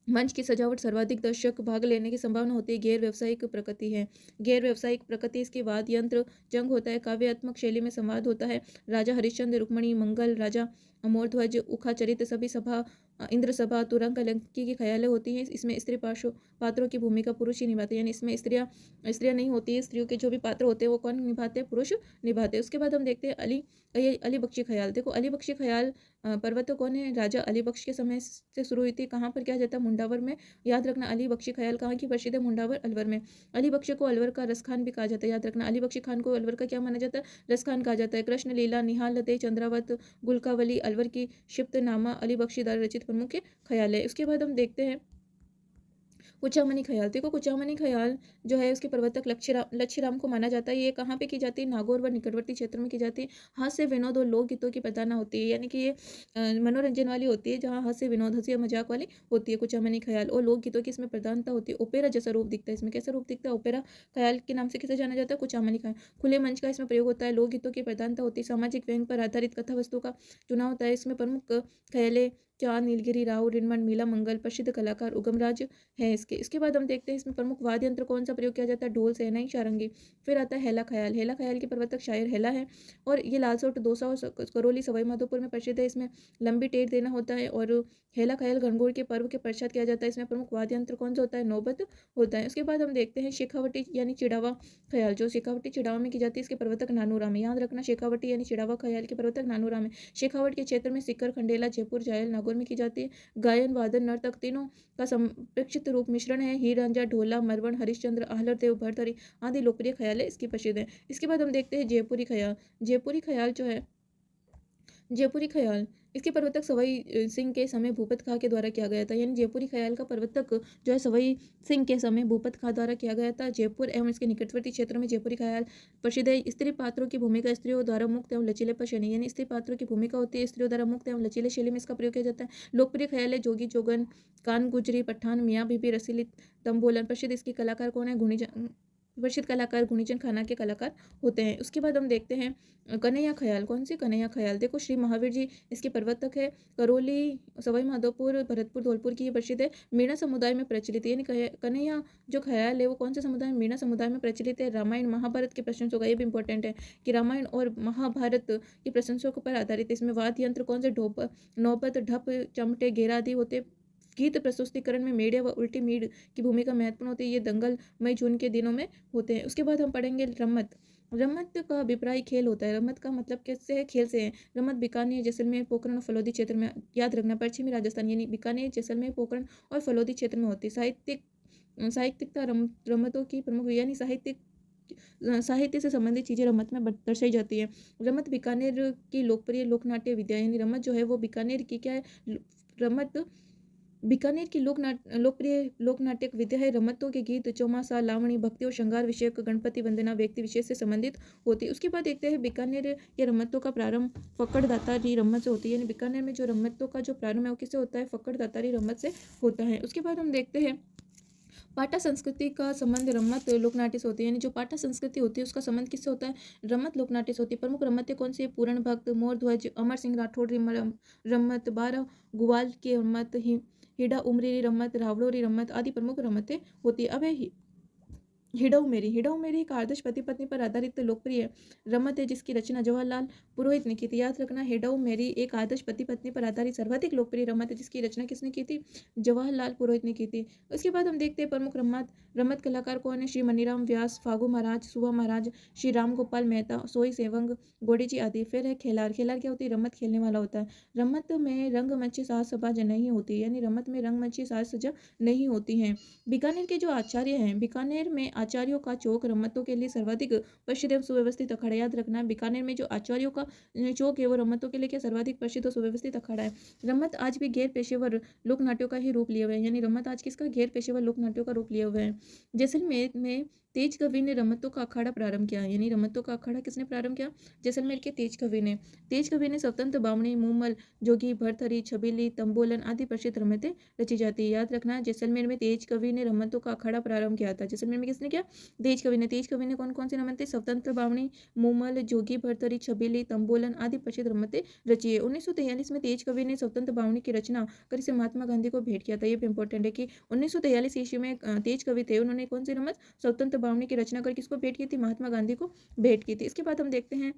मंच की सजावट, सर्वाधिक दर्शक भाग लेने की संभावना होती है। गैर व्यावसायिक प्रकृति है, गैर व्यावसायिक प्रकृति इसकी। वाद्य यंत्र जंग होता है, काव्यात्मक शैली में संवाद होता है। राजा हरिश्चंद्र, रुक्मणी, मंगल, राजा अमोरध्वज, उखा चरित्र, सभी सभा, इंद्र सभा, तुरंग कलंकी की ख्यालें होती हैं। इसमें स्त्री पात्रों की भूमिका पुरुष ही निभाते हैं, यानी इसमें स्त्रियां नहीं होती है। स्त्रियों के जो भी पात्र होते हैं वो कौन निभाते हैं, पुरुष निभाते हैं। उसके बाद हम देखते हैं अली बख्शी ख्याल। देखो, अली बख्शी ख्याल पर्वत कौन है, राजा अली बख्श के समय से शुरू हुई थी। कहाँ पर किया जाता है, मुंडावर में। याद रखना, अली बख्शी ख्याल कहाँ की प्रसिद्ध है, मुंडावर अलवर में। अली बख्श को अलवर का रसखान भी कहा जाता है, याद रखना। अली बख्शी खान को अलवर का क्या माना जाता है, रसखान कहा जाता है। कृष्ण लीला, निहाल लते, चंद्रावत, गुलकावली, अलवर की शिप्तनामा अली बख्शी द्वारा रचित प्रमुख ख्याल है। उसके बाद हम देखते हैं कुचामनी ख्याल। देखो, कुचामनी ख्याल जो है उसके प्रवर्तक लक्ष्यराम को माना जाता है। ये कहाँ पे की जाती है, नागौर व निकटवर्ती क्षेत्र में की जाती है। हास्य विनोद और लोकगीतों की प्रधानता होती है, यानी कि ये मनोरंजन वाली होती है, जहाँ हास्य विनोद, हंसी और मजाक वाली होती है कुचामनी ख्याल। और लोकगीतों की इसमें प्रधानता होती है। ओपेरा जैसा रूप दिखता है इसमें, कैसा रूप दिखता है, ओपेरा ख्याल के नाम से किसे जाना जाता है, कुचामनी ख्याल। खुले मंच का इसमें प्रयोग होता है। लोकगीतों की प्रधानता होती है। सामाजिक व्यंग पर आधारित कथा वस्तु का चुनाव होता है। इसमें प्रमुख ख्याले चांद, नीलगिरी राव, रिनमन, मीला मंगल, प्रसिद्ध कलाकार उगमराज है इसके बाद हम देखते हैं इसमें प्रमुख वाद्य यंत्र कौन सा प्रयोग किया जाता है, ढोल, शहनाई, सारंगी। फिर आता है हेला ख्याल। हेला ख्याल के प्रवर्तक शायर हेला है और ये लालसोट, दौसा और करौली, सवाई माधोपुर में प्रसिद्ध है। इसमें लंबी टेर देना होता है और हेला ख्याल घनघोर के पर्व के पश्चात किया जाता है। इसमें प्रमुख वाद्य यंत्र कौन सा होता है, नौबत होता है। उसके बाद हम देखते हैं शेखावटी यानी चिड़ावा ख्याल। जो शेखावटी चिड़ावा में की जाती है, इसके प्रवर्तक नानूराम है। याद रखना, शेखावटी यानी चिड़ावा ख्याल के प्रवर्तक नानूराम है। शेखावट के क्षेत्र में सिक्कर, खंडेला, जयपुर, जायल, नागौर में की जाती है। गायन, वादन, नर्तक तीनों का संप्रेक्षित रूप मिश्रण है। हीर रांझा, ढोला, मरवन, हरिश्चंद्र, आहलर देव, भरथरी आदि लोकप्रिय ख्याल है इसकी प्रसिद्ध है। इसके बाद हम देखते हैं जयपुरी ख्याल। जयपुरी ख्याल जो है, जयपुरी ख्याल इसके प्रवर्तक सवाई सिंह के समय भूपत खां के द्वारा किया गया था। यानी जयपुरी ख्याल का प्रवर्तक जो है सवाई सिंह के समय भूपत खां द्वारा किया गया था। जयपुर एवं इसके निकटवर्ती क्षेत्र में जयपुरी ख्याल प्रसिद्ध है। स्त्री पात्रों की भूमिका स्त्रियों द्वारा मुक्त एवं लचीले पर शैली, यानी स्त्री पात्रों की भूमिका होती है, स्त्रियों द्वारा मुक्त एवं लचीले शैली में इसका प्रयोग किया जाता है। लोकप्रिय ख्याल है जोगी जोगन, कान गुजरी, पठान, मियाँ बीबी, रसीली, तंबोलन। प्रसिद्ध इसके कलाकार कौन है, प्रसिद्ध कलाकार गुणीचंद खाना के कलाकार होते हैं। उसके बाद हम देखते हैं कन्हैया ख्याल। कौन सी, कन्हैया ख्याल। देखो, श्री महावीर जी इसके प्रवर्तक है। करौली, सवाई माधोपुर, भरतपुर, धौलपुर की ये प्रसिद्ध है। मीणा समुदाय में प्रचलित है। यानी कन्हैया जो ख्याल है वो कौन से समुदाय में, मीणा समुदाय में प्रचलित है। रामायण महाभारत के प्रशंसकों का, ये भी इंपॉर्टेंट है कि रामायण और महाभारत के प्रशंसकों पर आधारित है। इसमें वाद्य यंत्र कौन से, नौबत, ढप, चमटे, घेरा आदि होते। गीत प्रस्तुतिकरण में मेढ़ व उल्टी मीढ़ की भूमिका महत्वपूर्ण होती है। ये दंगल मई जून के दिनों में होते हैं। उसके बाद हम पढ़ेंगे रम्मत। रम्मत का अभिप्राय खेल होता है। रम्मत का मतलब कैसे है, खेल से है। रम्मत बीकानेर, जैसलमेर, पोखरण और फलोदी क्षेत्र में, याद रखना, पश्चिमी राजस्थान यानी बीकानेर, जैसलमेर, पोखरण और फलोदी क्षेत्र में होती है। साहित्यिकता रम्मतों की प्रमुख, यानी साहित्य से संबंधित चीज़ें रमत में दर्शाई जाती है। रमत बीकानेर की लोकप्रिय लोकनाट्य विद्या, यानी रमत जो है वो बीकानेर की क्या है, रमत बीकानेर की लोकप्रिय लोकनाट्यक विद्या है। रमतों के गीत चौमासा, लावणी, भक्ति और श्रृंगार विषयक, गणपति वंदना व्यक्ति विशेष से संबंधित होती है। उसके बाद देखते हैं बीकानेर या रमतों का प्रारंभ फक्कड़ दातारी रमत से होती है। यानी बीकानेर में जो रमतों का जो प्रारंभ है वो किससे होता है, फक्कड़ दातारी रमत से होता है। उसके बाद हम देखते हैं पाटा संस्कृति का संबंध रमत लोकनाट्य से होती है। यानी जो पाटा संस्कृति होती है उसका संबंध किससे होता है, रमत लोकनाट्य से होती है। प्रमुख रमत कौन सी है, पूर्ण भक्त, मोर ध्वज, अमर सिंह राठौड़ रमत, 12 गुवाल के रमत, हिडा उमरी रमत, रावड़ोरी रमत आदि प्रमुख रमतें होती है। अब है हिडऊ मेरी एक आदर्श पति पत्नी पर आधारित लोकप्रिय रमत है जिसकी रचना जवाहरलाल पुरोहित ने की थी। याद रखना, हिडऊ मेरी एक आदर्श पति पत्नी पर आधारित सर्वाधिक लोकप्रिय रमत है जिसकी रचना किसने की थी? जवाहरलाल पुरोहित ने की थी। उसके बाद हम देखते हैं प्रमुख रमत रमत कलाकार कौन है? श्री मनीराम व्यास, फागू महाराज, सुबा महाराज, श्री राम गोपाल मेहता, सोई सेवंग, गोडी जी आदि। फिर है खेलार। खेलार क्या होती है? रमत खेलने वाला होता है। रमत में रंगमंच साज सज्जा नहीं होती, यानी रमत में रंगमंच साज सज्जा नहीं होती है। बीकानेर के जो आचार्य हैं, बीकानेर में आचार्यों का चौक रमतों के लिए सर्वाधिक प्रसिद्ध एवं सुव्यवस्थित अखाड़ा। याद रखना, बीकानेर में जो आचार्यों का चौक है वो रमतों के लिए क्या सर्वाधिक प्रसिद्ध और सुव्यवस्थित अखाड़ा है। रमत आज भी गैर पेशेवर लोक नाट्यों का ही रूप लिए हुए हैं, यानी रमत आज किसका? गैर पेशेवर लोक नाट्यों का रूप लिए हुए हैं। जैसलमेर में तेज कवि ने रमतों का अखाड़ा प्रारंभ किया, यानी रमतों का अखाड़ा किसने प्रारंभ किया? जैसलमेर के तेज कवि ने। तेज कवि ने स्वतंत्र बावणी, मूमल, जोगी, भरथरी, छबीली, तंबोलन आदि प्रसिद्ध रमतें रची जाती है। याद रखना, जैसलमेर में तेज कवि ने रमतों का अखाड़ा प्रारंभ किया था। जैसलमेर में किसने किया? तेज कवि ने। तेज कवि ने कौन कौन सी रमतें? स्वतंत्र बावणी, मूमल, जोगी, भरथरी, छबीली, तंबोलन आदि प्रसिद्ध रमतें रची है। 1943 में तेज कवि ने स्वतंत्र बावणी की रचना कर इसे महात्मा गांधी को भेंट किया था। ये भी इंपॉर्टेंट है कि 1943 ईस्वी में तेज कवि थे, उन्होंने कौन सी रमत? स्वतंत्र बावणी की रचना कर किसको भेंट की थी? महात्मा गांधी को भेंट की थी। इसके बाद हम देखते हैं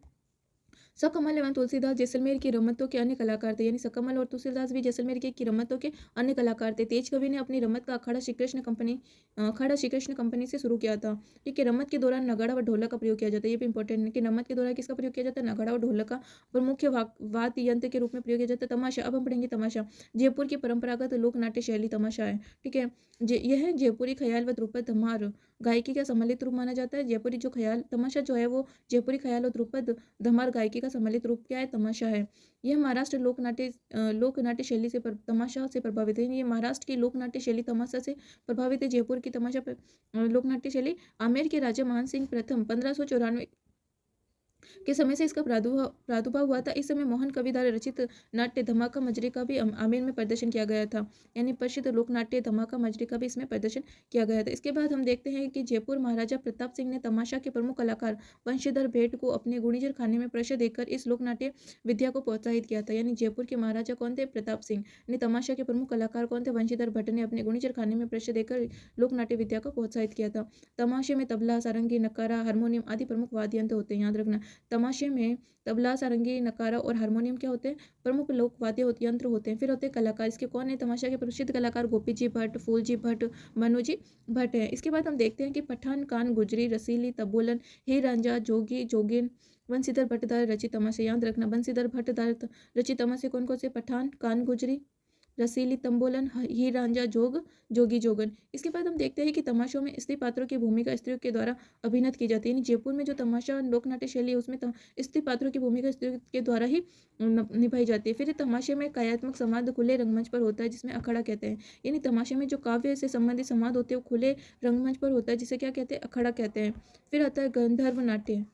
सकमल एवं तुलसीदास जैसलमेर की रमतों के अन्य कलाकार थे, यानी सकमल और तुलसीदास भी जैसलमेर की रमतों के अन्य कलाकार थे। तेज कवि ने अपनी रमत का अखाड़ा श्री कृष्ण कंपनी से शुरू किया था। ठीक है। रमत के दौरान नगाड़ा व ढोलक का प्रयोग किया जाता है। ये भी इंपॉर्टेंट है कि रमत के दौरान किसका प्रयोग किया जाता है? नगाड़ा और ढोलक का प्रमुख वाद्य यंत्र के रूप में प्रयोग किया जाता है। तमाशा। अब हम पढ़ेंगे तमाशा। जयपुर की परंपरागत लोक नाट्य शैली तमाशा है। ठीक है। यह जयपुरी ख्याल व ध्रुपद धमार गायकी का सम्मिलित रूप माना जाता है। जयपुरी जो ख्याल तमाशा जो है वो जयपुरी ख्याल और ध्रुपद धमार गायकी का सम्मिलित रूप क्या है? तमाशा है। यह महाराष्ट्र लोक नाट्य शैली से तमाशा से प्रभावित है। ये महाराष्ट्र की लोक नाट्य शैली तमाशा से प्रभावित है। जयपुर की तमाशा लोक नाट्य शैली आमेर के राजा मान सिंह प्रथम 1594 के समय से इसका प्रादुर्भाव हुआ था। इस समय मोहन कवि द्वारा रचित नाट्य धमाका मजरी का भी आमेर में प्रदर्शन किया गया था, यानी प्रसिद्ध लोक नाट्य धमाका मजरी का भी इसमें प्रदर्शन किया गया था। इसके बाद हम देखते हैं कि जयपुर महाराजा प्रताप सिंह ने तमाशा के प्रमुख कलाकार वंशीधर भेट को अपने गुणिचर खाने में प्रवेश देकर इस लोक नाट्य विद्या को प्रोत्साहित किया था। यानी जयपुर के महाराजा कौन थे? प्रताप सिंह ने। तमाशा के प्रमुख कलाकार कौन थे? वंशीधर भट्ट ने अपने गुणिचर खाने में प्रवेश देकर लोक नाट्य विद्या को प्रोत्साहित किया था। तमाशे में तबला, सारंगी, नकारा, हारमोनियम आदि प्रमुख वाद्य यंत्र होते हैं। याद रखना, तमाशे में तबला, सारंगी, नकारा और हारमोनियम क्या होते हैं? प्रमुख लोक वाद्य यंत्र होते हैं। फिर होते हैं कलाकार। इसके कौन है? तमाशा के प्रसिद्ध कलाकार गोपी जी भट्ट, फूल जी भट्ट, मनु जी भट्ट है। इसके बाद हम देखते हैं कि पठान, कान, गुजरी, रसीली, तबोलन, हीर रांझा, जोगी, जोगिन, बंसीधर भट्ट द्वारा रचित तमाशे। याद रखना, बंसीधर भट्ट द्वारा रचित तमाशे कौन कौन से? पठान, कान, गुजरी, रसीली, तंबोलन, हीर रांझा, जोगी, जोगन। इसके बाद हम देखते हैं कि तमाशों में स्त्री पात्रों की भूमिका स्त्रियों के द्वारा अभिनत की जाती है। यानी जयपुर में जो तमाशा लोक नाट्य शैली है उसमें स्त्री पात्रों की भूमिका स्त्रियों के द्वारा ही निभाई जाती है। फिर तमाशे में कायात्मक संवाद खुले रंगमंच पर होता है जिसमें अखाड़ा कहते हैं। यानी तमाशे में जो काव्य से संबंधित संवाद होते हैं वो खुले रंगमंच पर होता है जिसे क्या कहते हैं? अखाड़ा कहते हैं। फिर आता है गंधर्व नाट्य।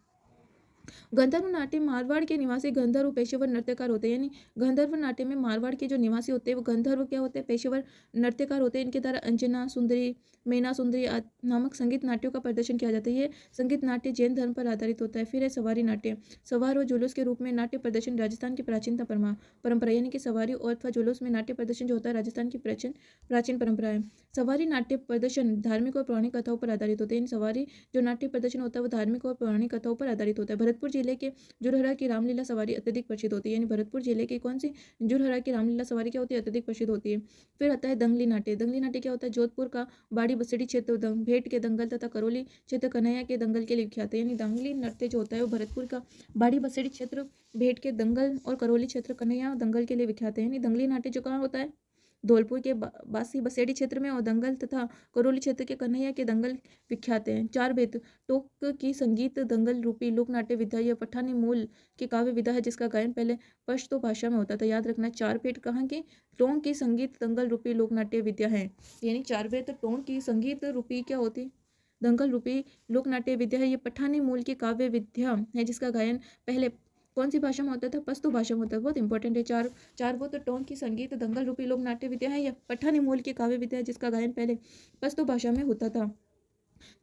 गंधर्व नाट्य मारवाड़ के निवासी गंधर्व पेशेवर नृत्यकार होते हैं। यानी गंधर्व नाट्य में मारवाड़ के जो निवासी होते हैं वो गंधर्व क्या होते हैं? पेशेवर नृत्यकार होते हैं। इनके द्वारा अंजना सुंदरी, मैना सुंदरी नामक संगीत नाट्यों का प्रदर्शन किया जाता है। ये संगीत नाट्य जैन धर्म पर आधारित होता है। फिर है सवारी नाट्य। सवार और जुलूस के रूप में नाट्य प्रदर्शन राजस्थान की प्राचीनतम परंपरा, यानी कि सवारी और अथवा जुलूस में नाट्य प्रदर्शन जो होता है राजस्थान की प्राचीन परंपरा है। सवारी नाट्य प्रदर्शन धार्मिक और पौराणिक कथाओं पर आधारित होते हैं। सवारी जो नाट्य प्रदर्शन होता है वो धार्मिक और पौराणिक कथाओं पर आधारित होता है। भरतपुर जिले के जुरहरा की रामलीला सवारी अत्यधिक प्रसिद्ध होती है। यानी भरतपुर जिले की कौन सी? जुरहरा की रामलीला सवारी क्या होती है? अत्यधिक प्रसिद्ध होती है। फिर आता है दंगली नाट्य। दंगली नाट्य क्या होता है? जोधपुर का बाड़ी बसड़ी क्षेत्र भेंट के दंगल तथा करौली क्षेत्र कन्हैया के दंगल के लिए विख्यात है। यानी दंगली नृत्य जो होता है वो भरतपुर का बाड़ी बसड़ी क्षेत्र भेंट के दंगल और करौली क्षेत्र कन्हैया दंगल के लिए विख्यात है। यानी दंगली नाट्य जो कहाँ होता है? धौलपुर के बासी बसेड़ी क्षेत्र में और दंगल तथा करौली क्षेत्र के कन्हैया के दंगल विख्यात हैं। चार बेत टोक की संगीत दंगल रूपी लोक नाट्य विधा यह पठानी मूल की काव्य विधा है जिसका गायन पहले पश्तो भाषा में होता था। याद रखना, चार बेत कहाँ की? टोंक की संगीत दंगल रूपी लोक नाट्य विद्या है। यानी चार बेत टोंक की संगीत रूपी क्या होती? दंगल रूपी लोक नाट्य विद्या है। ये पठानी मूल की काव्य विद्या है जिसका गायन पहले कौन सी भाषा में होता था? पश्तो भाषा में होता है। बहुत इंपॉर्टेंट है। चार वो तो टोंक की संगीत दंगल रूपी लोक नाट्य विद्या है या पठानी मूल की काव्य विद्या है जिसका गायन पहले पश्तो भाषा में होता था।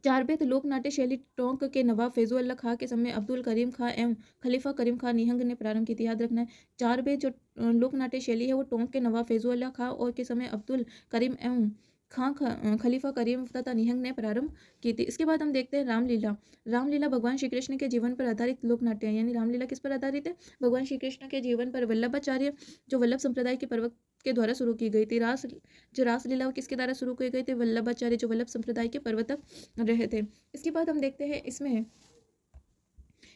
चार बेत लोक नाट्य शैली टोंक के नवाब फैजुल्लाह खां के समय अब्दुल करीम खां एवं खलीफा करीम खां निहंग ने प्रारंभ की थी। याद रखना है, चार बेत जो लोक नाट्य शैली है वो टोंक के नवाब फैजुल्लाह खां और के समय अब्दुल करीम एवं खलीफा करीम तथा निहंग ने प्रारंभ की थी। इसके बाद हम देखते हैं रामलीला। रामलीला भगवान श्री कृष्ण के जीवन पर आधारित लोक नाट्य है। यानी रामलीला किस पर आधारित है? भगवान श्री कृष्ण के जीवन पर। वल्लभाचार्य जो वल्लभ संप्रदाय के पर्वत के द्वारा शुरू की गई थी। रासलीला वो किसके द्वारा शुरू की गई थी? वल्लभाचार्य जो वल्लभ संप्रदाय के प्रवर्तक रहे थे। इसके बाद हम देखते हैं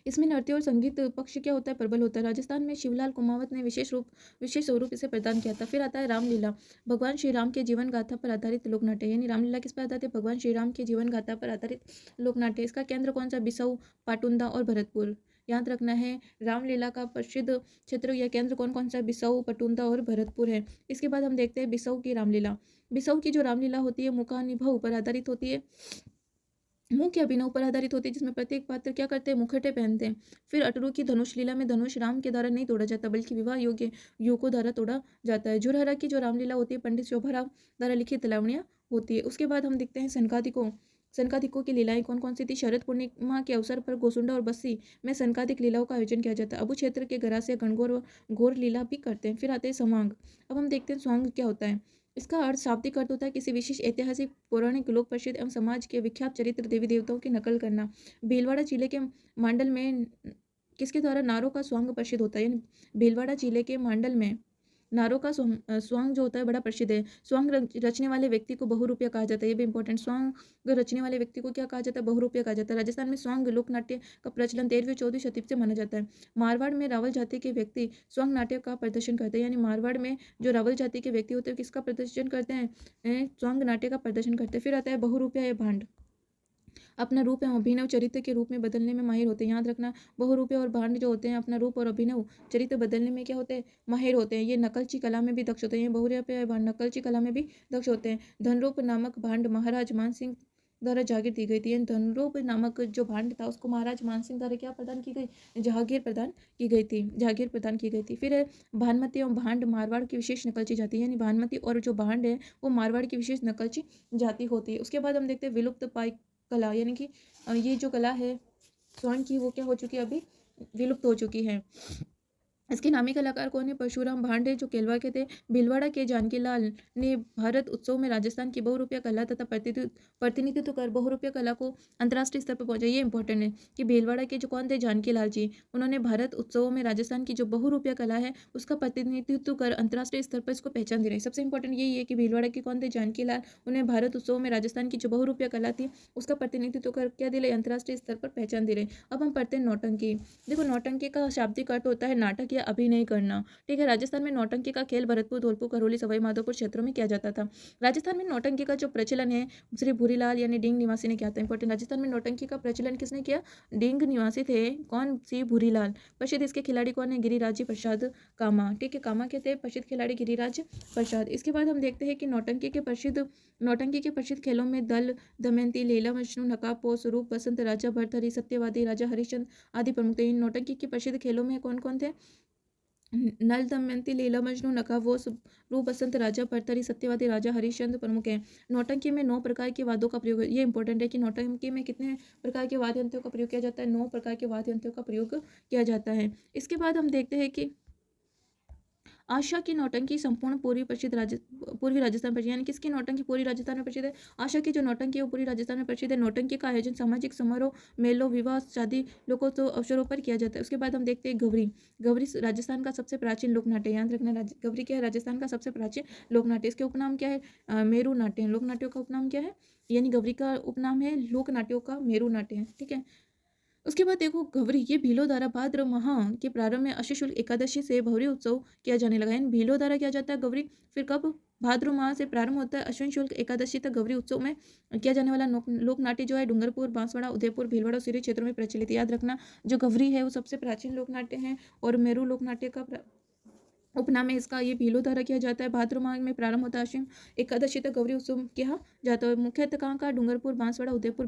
इसमें नृत्य और संगीत पक्ष क्या होता है? प्रबल होता है। राजस्थान में शिवलाल कुमावत ने विशेष स्वरूप इसे प्रदान किया था। फिर आता है रामलीला। भगवान श्री राम के जीवन गाथा पर आधारित लोक नाट्य। यानी रामलीला किस पर आधारित है? भगवान श्री राम के जीवन गाथा पर आधारित लोक नाट्य। इसका केंद्र कौन सा? बिसऊ, पाटुंदा और भरतपुर। याद रखना है, रामलीला का प्रसिद्ध क्षेत्र या केंद्र कौन कौन सा? बिसऊ, पटुंदा और भरतपुर है। इसके बाद हम देखते हैं बिसऊ की रामलीला। बिसऊ की जो रामलीला होती है मुखानिभव पर आधारित होती है। मुंह के अभिनव पर आधारित होती है, जिसमें प्रत्येक पात्र क्या करते हैं? मुखटे पहनते हैं। फिर अटरू की धनुष लीला में धनुष राम के द्वारा नहीं तोड़ा जाता, बल्कि विवाह योग्य युवकों द्वारा तोड़ा जाता है। झुरहरा की जो रामलीला होती है पंडित शोभाराव द्वारा लिखित लावणियाँ होती है। उसके बाद हम देखते हैं सनकादिकों की लीलाएं कौन कौन सी थी? शरद पूर्णिमा के अवसर पर गोसुंडा और बस्सी में सनकादिक लीलाओं का आयोजन किया जाता है। अबू क्षेत्र के गरासिया गणगौर और गौर लीला भी करते हैं। फिर आते हैं स्वांग। अब हम देखते हैं स्वांग क्या होता है। इसका अर्थ शाब्दिक अर्थ होता है किसी विशेष ऐतिहासिक, पौराणिक, लोक प्रसिद्ध एवं समाज के विख्यात चरित्र, देवी देवताओं की नकल करना। भीलवाड़ा जिले के मांडल में किसके द्वारा नारों का स्वांग प्रसिद्ध होता है? यानी भीलवाड़ा जिले के मांडल में नारों का स्वांग जो होता है बड़ा प्रसिद्ध है। स्वांग रचने वाले व्यक्ति को बहुरूपिया कहा जाता है। ये भी इंपॉर्टेंट। स्वांग रचने वाले व्यक्ति को क्या कहा जाता है? बहुरूपिया कहा जाता है। राजस्थान में स्वांग लोक नाट्य का प्रचलन 13वीं-14वीं शताब्दी से माना जाता है। मारवाड़ में रावल जाति के व्यक्ति स्वांग नाट्य का प्रदर्शन करते हैं। यानी मारवाड़ में जो रावल जाति के व्यक्ति होते हैं किसका प्रदर्शन करते हैं? स्वांग नाट्य का प्रदर्शन करते हैं। फिर आता है बहुरूपिया या भांड। अपना रूप एवं अभिनव चरित्र के रूप में बदलने में माहिर होते हैं। याद रखना, बहुरूपी और भांड जो होते हैं अपना रूप और अभिनव चरित्र बदलने में क्या होते हैं? माहिर होते हैं। ये नकलची कला में भी दक्ष होते हैं। ये बहुरूपी और भांड नकलची कला में भी दक्ष होते हैं। धनरूप नामक भांड महाराज मानसिंह द्वारा जागीर दी गई थी। धनरूप नामक जो भांड था उसको महाराज मानसिंह द्वारा क्या प्रदान की गई? जागीर प्रदान की गई थी। जागीर प्रदान की गई थी। फिर भानमती और भांड मारवाड़ की विशेष नकलची जाति है। यानी भानमती और जो भांड है वो मारवाड़ की विशेष नकलची जाति होती है। उसके बाद हम देखते हैं विलुप्त पाई कला। यानी कि ये जो कला है स्वर्ण की वो क्या हो चुकी है? अभी विलुप्त हो चुकी है। इसके नामी कलाकार कौन है? परशुराम भांडे जो केलवा के थे। भीलवाड़ा के जानकी लाल ने भारत उत्सव में राजस्थान की बहुरूपिया कला तथा प्रतिनिधित्व कर बहुरूपिया कला को अंतर्राष्ट्रीय स्तर पर पहुंचा। ये इंपॉर्टेंट है कि भीलवाड़ा के जो कौन थे? जानकी लाल जी। उन्होंने भारत उत्सवों में राजस्थान की जो बहुरूपिया कला है उसका प्रतिनिधित्व कर अंतर्राष्ट्रीय स्तर पर इसको पहचान दे रहे हैं। सबसे इंपॉर्टेंट यही है कि भीलवाड़ा के कौन थे? जानकी लाल। उन्हें भारत उत्सवों में राजस्थान की जो बहुरूपिया कला थी उसका प्रतिनिधित्व कर क्या दे रहे? अंतर्राष्ट्रीय स्तर पर पहचान दे रहे। अब हम पढ़ते हैं नौटंकी। देखो, नौटंकी का शाब्दिक अर्थ होता है नाटक या अभिनय करना। ठीक है। राजस्थान में नौटंकी का खेल भरतपुर, धौलपुर, करौली, सवाई माधोपुर क्षेत्रों में किया जाता था। राजस्थान में नौटंकी का जो प्रचलन है श्री भूरीलाल यानी डींग निवासी ने किया था। इंपॉर्टेंट। राजस्थान में नौटंकी का प्रचलन किसने किया? डींग निवासी थे। कौन? श्री भूरीलाल। प्रसिद्ध इसके खिलाड़ी कौन है? गिरिराज प्रसाद कामा। ठीक है, कामा के थे प्रसिद्ध खिलाड़ी गिरिराज प्रसाद। इसके बाद हम देखते हैं कि नौटंकी के प्रसिद्ध खेलों में दल, दमयंती, लैला मजनू, नकाबपोश, रूप, बसंत, राजा भर्तहरि, सत्यवादी, राजा हरिश्चंद्र आदि प्रमुख थे। इन नौटंकी के प्रसिद्ध खेलों में कौन कौन थे? नल, दमयंती, लैला मजनू, नकाबपोश, रूप, बसंत, राजा भर्तहरि, सत्यवादी, राजा हरिश्चंद्र प्रमुख हैं। नौटंकी में 9 प्रकार के वाद्यों का प्रयोग। ये इंपॉर्टेंट है कि नौटंकी में कितने प्रकार के वाद्य यंत्रों का प्रयोग किया जाता है? 9 प्रकार के वाद्य यंत्रों का प्रयोग किया जाता है। इसके बाद हम देखते हैं कि आशा की नौटंकी संपूर्ण पूर्वी राजस्थान प्रसिद्ध। यानी किसकी नौटंकी पूरी राजस्थान में प्रसिद्ध है? आशा की जो नौटंकी है वो पूरी राजस्थान में प्रसिद्ध है। नौटंकी का आयोजन सामाजिक समारोह, मेलों, विवाह, शादी, लोकोत्सव अवसरों पर किया जाता है। उसके बाद हम देखते हैं गवरी। गवरी राजस्थान का सबसे प्राचीन लोक नाट्य। याद रखना, गवरी क्या है? राजस्थान का सबसे प्राचीन लोक नाट्य। इसके उपनाम क्या है? मेरू नाट्य। लोक नाट्यों का उपनाम क्या है? यानी गवरी का उपनाम है लोक नाट्यों का मेरू नाट्य है। ठीक है। उसके बाद देखो गवरी, ये भीलो द्वारा भाद्र माह के प्रारंभ में अश्व शुक्ल एकादशी से भवरी उत्सव किया जाने लगा। इन भीलो द्वारा किया जाता है गवरी। फिर कब? भाद्र माह से प्रारंभ होता है, अश्विन शुक्ल एकादशी तक गवरी उत्सव में किया जाने वाला लोक नाट्य जो है डूंगरपुर, बांसवाड़ा, उदयपुर, भीलवाड़ा और सिरी क्षेत्रों में प्रचलित। याद रखना, जो गवरी है वो सबसे प्राचीन लोक नाट्य है और मेरू लोक नाट्य का उपनाम है इसका। ये भीलो द्वारा किया जाता है। भाद्र माह में प्रारंभ होता है, अश्विन एकादशी तक गवरी उत्सव किया जाता है। मुख्यतः कहाँ का? डूंगरपुर, बांसवाड़ा, उदयपुर,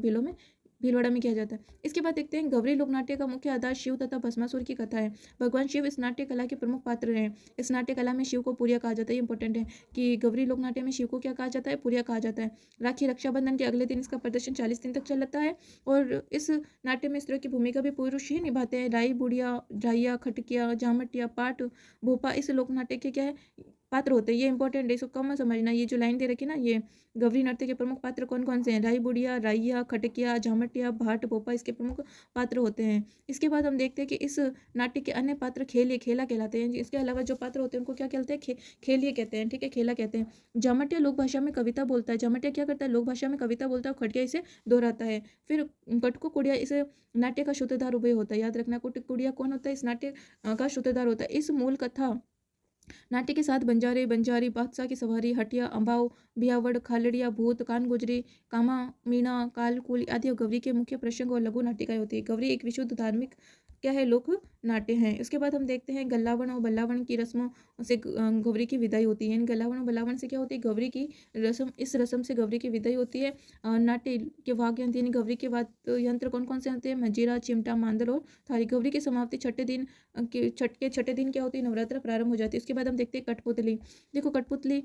भीलवाड़ा में किया जाता है। इसके बाद देखते हैं गवरी लोक नाट्य का मुख्य आधार शिव तथा भस्मासुर की कथा है। भगवान शिव इस नाट्य कला के प्रमुख पात्र हैं। इस नाट्य कला में शिव को पुरिया कहा जाता है। ये इंपॉर्टेंट है कि गवरी लोक नाट्य में शिव को क्या कहा जाता है? पुरिया कहा जाता है। राखी रक्षाबंधन के अगले दिन इसका प्रदर्शन 40 दिन तक चलता है और इस नाट्य में स्त्रियों की भूमिका भी पुरुष ही निभाते हैं। राई, बुढ़िया, ढाइया, खटकिया, जामटिया, पाठ, भोपा इस लोक नाट्य के क्या है? पात्र होते हैं, ये इंपॉर्टेंट है, इसको कम मत समझना। ये जो लाइन दे रखी है ना, ये गौरी नृत्य के प्रमुख पात्र कौन कौन से हैं? राई बुढ़िया, राइया, खटकिया, झामटिया, भाट, पोपा इसके प्रमुख पात्र होते हैं। इसके बाद हम देखते हैं कि इस नाट्य के अन्य पात्र खेलिए, खेला कहलाते हैं। इसके अलावा जो पात्र होते हैं उनको क्या कहते हैं? खेलिए कहते हैं, ठीक है, खेला कहते हैं। झामटिया लोक भाषा में कविता बोलता है। झामटिया क्या करता है? लोक भाषा में कविता बोलता है और खटकिया इसे दोहराता है। फिर कटकु कुड़िया इस नाट्य का सूत्रधार उभय होता है। याद रखना, कुड़िया कौन होता है? इस नाट्य का सूत्रधार होता है। इस मूल कथा नाट्य के साथ बंजारे, बंजारी, बादशाह की सवारी, हटिया, अम्बाव, बियावड़, खालड़िया, भूत, कान गुजरी, कामा, मीणा, कालकूल आदि और गौरी के मुख्य प्रसंग और लघु नाटिकाएं होती है। गौरी एक विशुद्ध धार्मिक क्या है? लोक नाट्य है। इसके बाद हम देखते हैं गल्लावन और बल्लावन की रस्मों से गौरी की विदाई होती है। इन गल्लावन और बल्लावन से क्या होती है? गौरी की रस्म, इस रस्म से गौरी की विदाई होती है। नाट्य के वाद्य यंत्र यानी गौरी के वाद्य यंत्र कौन कौन से होते हैं? मंजीरा, चिमटा, मांदल और थाली। गौरी की समाप्ति छठे दिन के छठे दिन क्या होती है? नवरात्र प्रारंभ हो जाती है। उसके बाद हम देखते हैं कठपुतली। देखो कठपुतली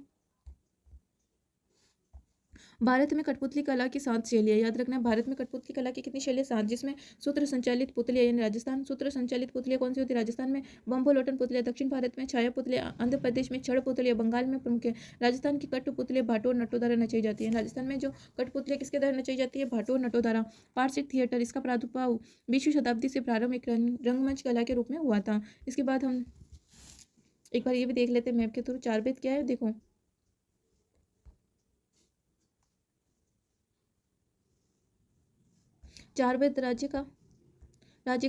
भारत में कठपुतली कला की 7 शैलियाँ। याद रखना है, भारत में कठपुतली कला की कितनी शैलियाँ? 7, जिसमें सूत्र संचालित पुतलियाँ यानी राजस्थान सूत्र संचालित पुतलियाँ कौन सी होती है? राजस्थान में बम्बो लोटन पुतलियाँ, दक्षिण भारत में छाया पुतलियाँ, आंध्र प्रदेश में छड़ पुतलियाँ, बंगाल में प्रमुख है। राजस्थान की कठपुतलियाँ भाटो और नटो द्वारा नचाई जाती है। राजस्थान में जो कठपुतलियाँ किसके द्वारा नचाई जाती है? भाटो और नटो द्वारा। पारसिक थिएटर, इसका प्रादुर्भाव 20वीं शताब्दी से प्रारंभ एक रंगमंच कला के रूप में हुआ था। इसके बाद हम एक बार ये भी देख लेते हैं मैप के थ्रू। चार वेद क्या है? देखो चार वेद राज्य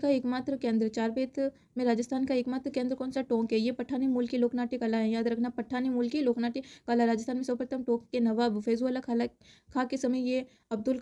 का एकमात्र केंद्र। चारवेद में राजस्थान का एकमात्र केंद्र कौन सा? टोंक है। ये पठानी मूल की लोकनाट्य कला है। याद रखना, पठानी मूल की लोकनाट्य कला। राजस्थान में सर्वप्रथम टोंक के नवाब फैजुल्ला खां के समय ये अब्दुल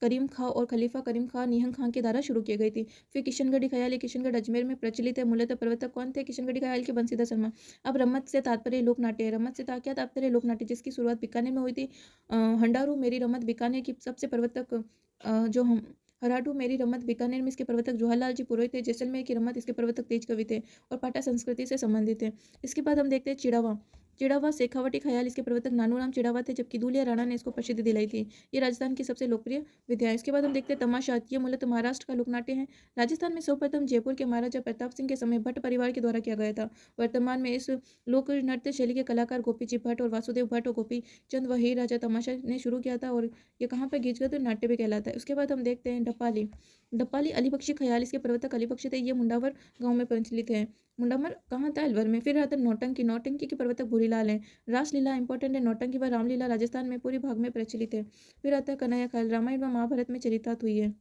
करीम खां और खलीफा करीम खां निहंग खां के द्वारा शुरू की गई थी। फिर किशनगढ़ी ख्याल। ये किशनगढ़ अजमेर में प्रचलित है। मूलतः प्रवर्तक कौन थे किशनगढ़ी ख्याल के? बंसीधर शर्मा। अब रम्मत से तात्पर्य लोकनाट्य है। रम्मत से क्या तात्पर्य? लोकनाट्य, जिसकी शुरुआत बीकानेर में हुई थी। हंडारू मेरी रम्मत बीकानेर की सबसे प्रवर्तक जो हम हराडू मेरी रम्मत बीकानेर में इसके प्रवर्तक जवाहरलाल जी पुरोहित थे। जैसलमेर की रम्मत इसके प्रवर्तक तेज कवि थे और पाटा संस्कृति से संबंधित थे। इसके बाद हम देखते हैं चिड़ावा। चिड़ावा शेखावटी ख्याल, इसके प्रवर्तक नानूराम चिड़ावा थे, जबकि दूलिया राणा ने इसको प्रसिद्धि दिलाई थी। ये राजस्थान की सबसे लोकप्रिय विधा है। इसके बाद हम देखते हैं तमाशा। ये मूलतः महाराष्ट्र का लोकनाट्य है। राजस्थान में सर्वप्रथम जयपुर के महाराजा प्रताप सिंह के समय भट्ट परिवार के द्वारा किया गया था। वर्तमान में इस लोक नृत्य शैली के कलाकार गोपी जी भट्ट और वासुदेव भट्ट और गोपी चंद वही राजा तमाशा ने शुरू किया था और ये कहाँ पर गीतगत नाट्य भी कहलाता है। उसके बाद हम देखते हैं डपाली। डपाली अलीबख्शी ख्याल, इसके प्रवर्तक अलीबख्शी थे। ये मुंडावर गांव में प्रचलित है। मुंडावर कहाँ था? अलवर में। फिर आता है नौटंकी। नौटंकी के प्रवर्तक भूरीलाल हैं। रासलीला इंपॉर्टेंट है। नौटंकी व रामलीला राजस्थान में पूरे भाग में प्रचलित है। फिर आता है कन्हैया ख्याल, रामायण व महाभारत में चरितार्थ हुई है।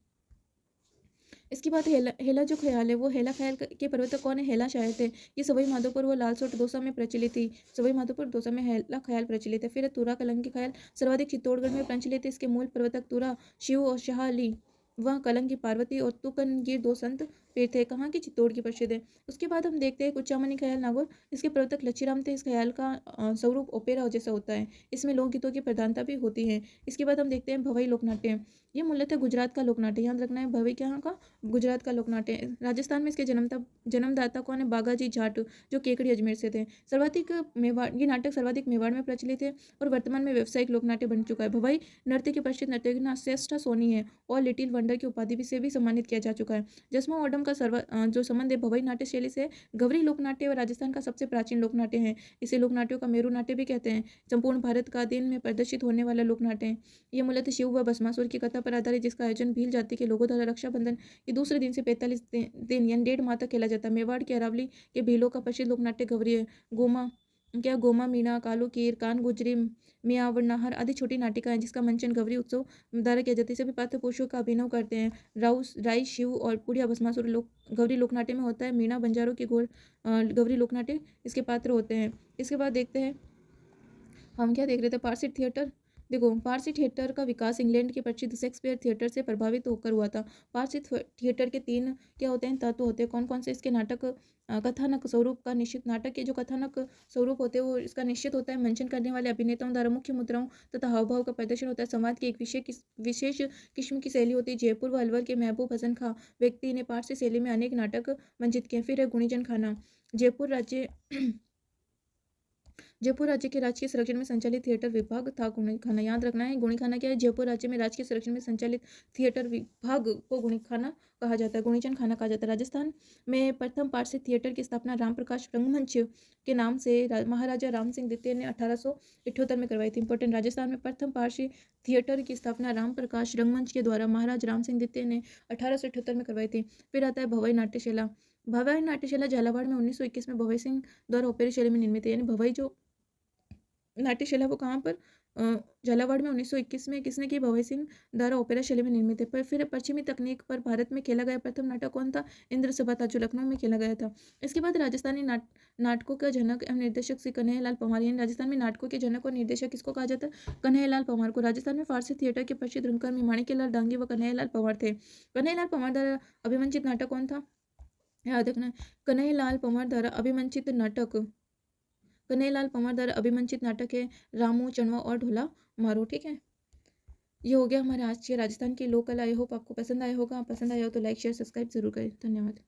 इसके बाद हेला जो ख्याल है वो हेला ख्याल के प्रवर्तक कौन है? हेला शायर थे। ये सवाई माधोपुर व लालसोट दौसा में प्रचलित थी। सवाई माधोपुर दौसा में हेला ख्याल प्रचलित है। फिर तुरा कलंकी ख्याल सर्वाधिक चित्तौड़गढ़ में प्रचलित है। इसके मूल प्रवर्तक तुरा शिव और शाह अली वह कलंकी पार्वती और तुकनगीर दो संत पीर थे। कहाँ की? चित्तौड़ की प्रसिद्ध है। उसके बाद हम देखते हैं कुचामनी ख्याल नागौर। इसके प्रवर्तक लच्छीराम थे। इस ख्याल का स्वरूप ओपेरा जैसा होता है। इसमें लोकगीतों की प्रधानता भी होती है। इसके बाद हम देखते हैं भवई लोकनाट्य। ये मूलतः गुजरात का लोकनाट्य। याद रखना है, भवई क्या का? गुजरात का लोकनाट्य है। राजस्थान में इसके जन्मदाता कौन है? बागाजी जाट, जो केकड़ी अजमेर से थे। सर्वाधिक मेवाड़, ये नाटक सर्वाधिक मेवाड़ में प्रचलित है और वर्तमान में व्यावसायिक लोकनाट्य बन चुका है। भवई नृत्य के प्रसिद्ध नर्तकी श्रेष्ठा सोनी है और लिटिल वंडर की उपाधि से भी सम्मानित किया जा चुका है। जसमा ओडम का जो संबंध है भवई नाट्य शैली से, गवरी लोकनाट्य व राजस्थान का सबसे प्राचीन लोकनाट्य है। इसे लोकनाट्यों का मेरू नाट्य भी कहते हैं। संपूर्ण भारत का दिन में प्रदर्शित होने वाला लोकनाट्य है। ये मूलतः शिव व भस्मासुर की कथा पर आधारित, जिसका आयोजन भील जाति के लोगों द्वारा रक्षाबंधन के दूसरे दिन से 45 दिन यानी 1.5 माह तक खेला जाता है। मेवाड़ के अरावली के भीलों का प्रसिद्ध लोकनाट्य गवरी है। गोमा मीणा, कालू कीर, कान गुजरी, मियावड़ नाहर आदि छोटी नाटिकाएं, जिसका मंचन गवरी उत्सव द्वारा किया जाता है। सभी पात्र पुरुषों का अभिनय करते हैं। राई शिव और पुड़िया भस्मासुर गवरी लोकनाट्य में होता है। मीणा बंजारों की गवरी लोकनाट्य इसके पात्र होते हैं। इसके बाद देखते हैं हम क्या देख रहे थे? पारसी थिएटर। देखो पारसी थिएटर का विकास इंग्लैंड के प्रसिद्ध शेक्सपियर थिएटर से प्रभावित होकर हुआ था। पारसी थिएटर के 3 क्या होते हैं? तत्व होते हैं। कौन कौन से? इसके नाटक कथानक स्वरूप का निश्चित, नाटक के जो कथानक स्वरूप होते हैं वो इसका निश्चित होता है। मंचन करने वाले अभिनेताओं द्वारा मुख्य मुद्राओं तथा हावभाव का प्रदर्शन होता है। संवाद की एक विशेष किस्म की शैली होती है। जयपुर व अलवर के महबूब हसन खां व्यक्ति ने पारसी शैली में अनेक नाटक मंचित किए। फिर है गुणीजन खाना। जयपुर राज्य के राजकीय संरक्षण में संचालित थिएटर विभाग था गुणी खाना। याद रखना है, गुणी खाना क्या है? जयपुर राज्य में राजकीय संरक्षण में संचालित थिएटर विभाग को गुणी खाना कहा जाता है, गुणीचन खाना कहा जाता है। राजस्थान में प्रथम पार्श्व थिएटर की स्थापना रामप्रकाश रंगमंच के नाम से महाराजा राम सिंह द्वितीय ने 1878 में करवाई थी। इंपॉर्टेंट, राजस्थान में प्रथम पार्श्व थिएटर की स्थापना रामप्रकाश रंगमंच के द्वारा महाराज राम सिंह द्वितीय ने 1878 में करवाई थी। फिर आता है भवई नाट्यशाला। भवई नाट्यशाला झालावाड़ में 1921 में भवई सिंह द्वारा ओपेरा शैली में निर्मित है। यानी भवई जो नाट्यशाला वो कहाँ पर? झालावाड़ में 1921 में किसने की? भवई सिंह द्वारा ओपेरा शैली में निर्मित है। पर फिर पश्चिमी तकनीक पर भारत में खेला गया प्रथम नाटक कौन था? इंद्र सभा था, जो लखनऊ में खेला गया था। इसके बाद राजस्थानी नाटकों का जनक एवं निर्देशक श्री कन्हैयालाल पंवार। यानी राजस्थान में नाटकों के जनक और निर्देशक किसको कहा जाता है? कन्हैयालाल पंवार को। राजस्थान में फारसी थिएटर के प्रसिद्ध रंगकर्मी माणिक्यलाल डांगी व कन्हैयालाल पंवार थे। कन्हैयालाल पंवार द्वारा अभिमंत्रित नाटक कौन था? याद रखना, कन्हैयालाल पंवार द्वारा अभिमंत्रित नाटक, कन्हैयालाल पंवार द्वारा अभिमंत्रित नाटक है रामू चणवा और ढोला मारो। ठीक है, ये हो गया हमारे आज के राजस्थान की लोक कला। आई होप आपको पसंद आया होगा। पसंद आया हो तो लाइक शेयर सब्सक्राइब जरूर करें। धन्यवाद।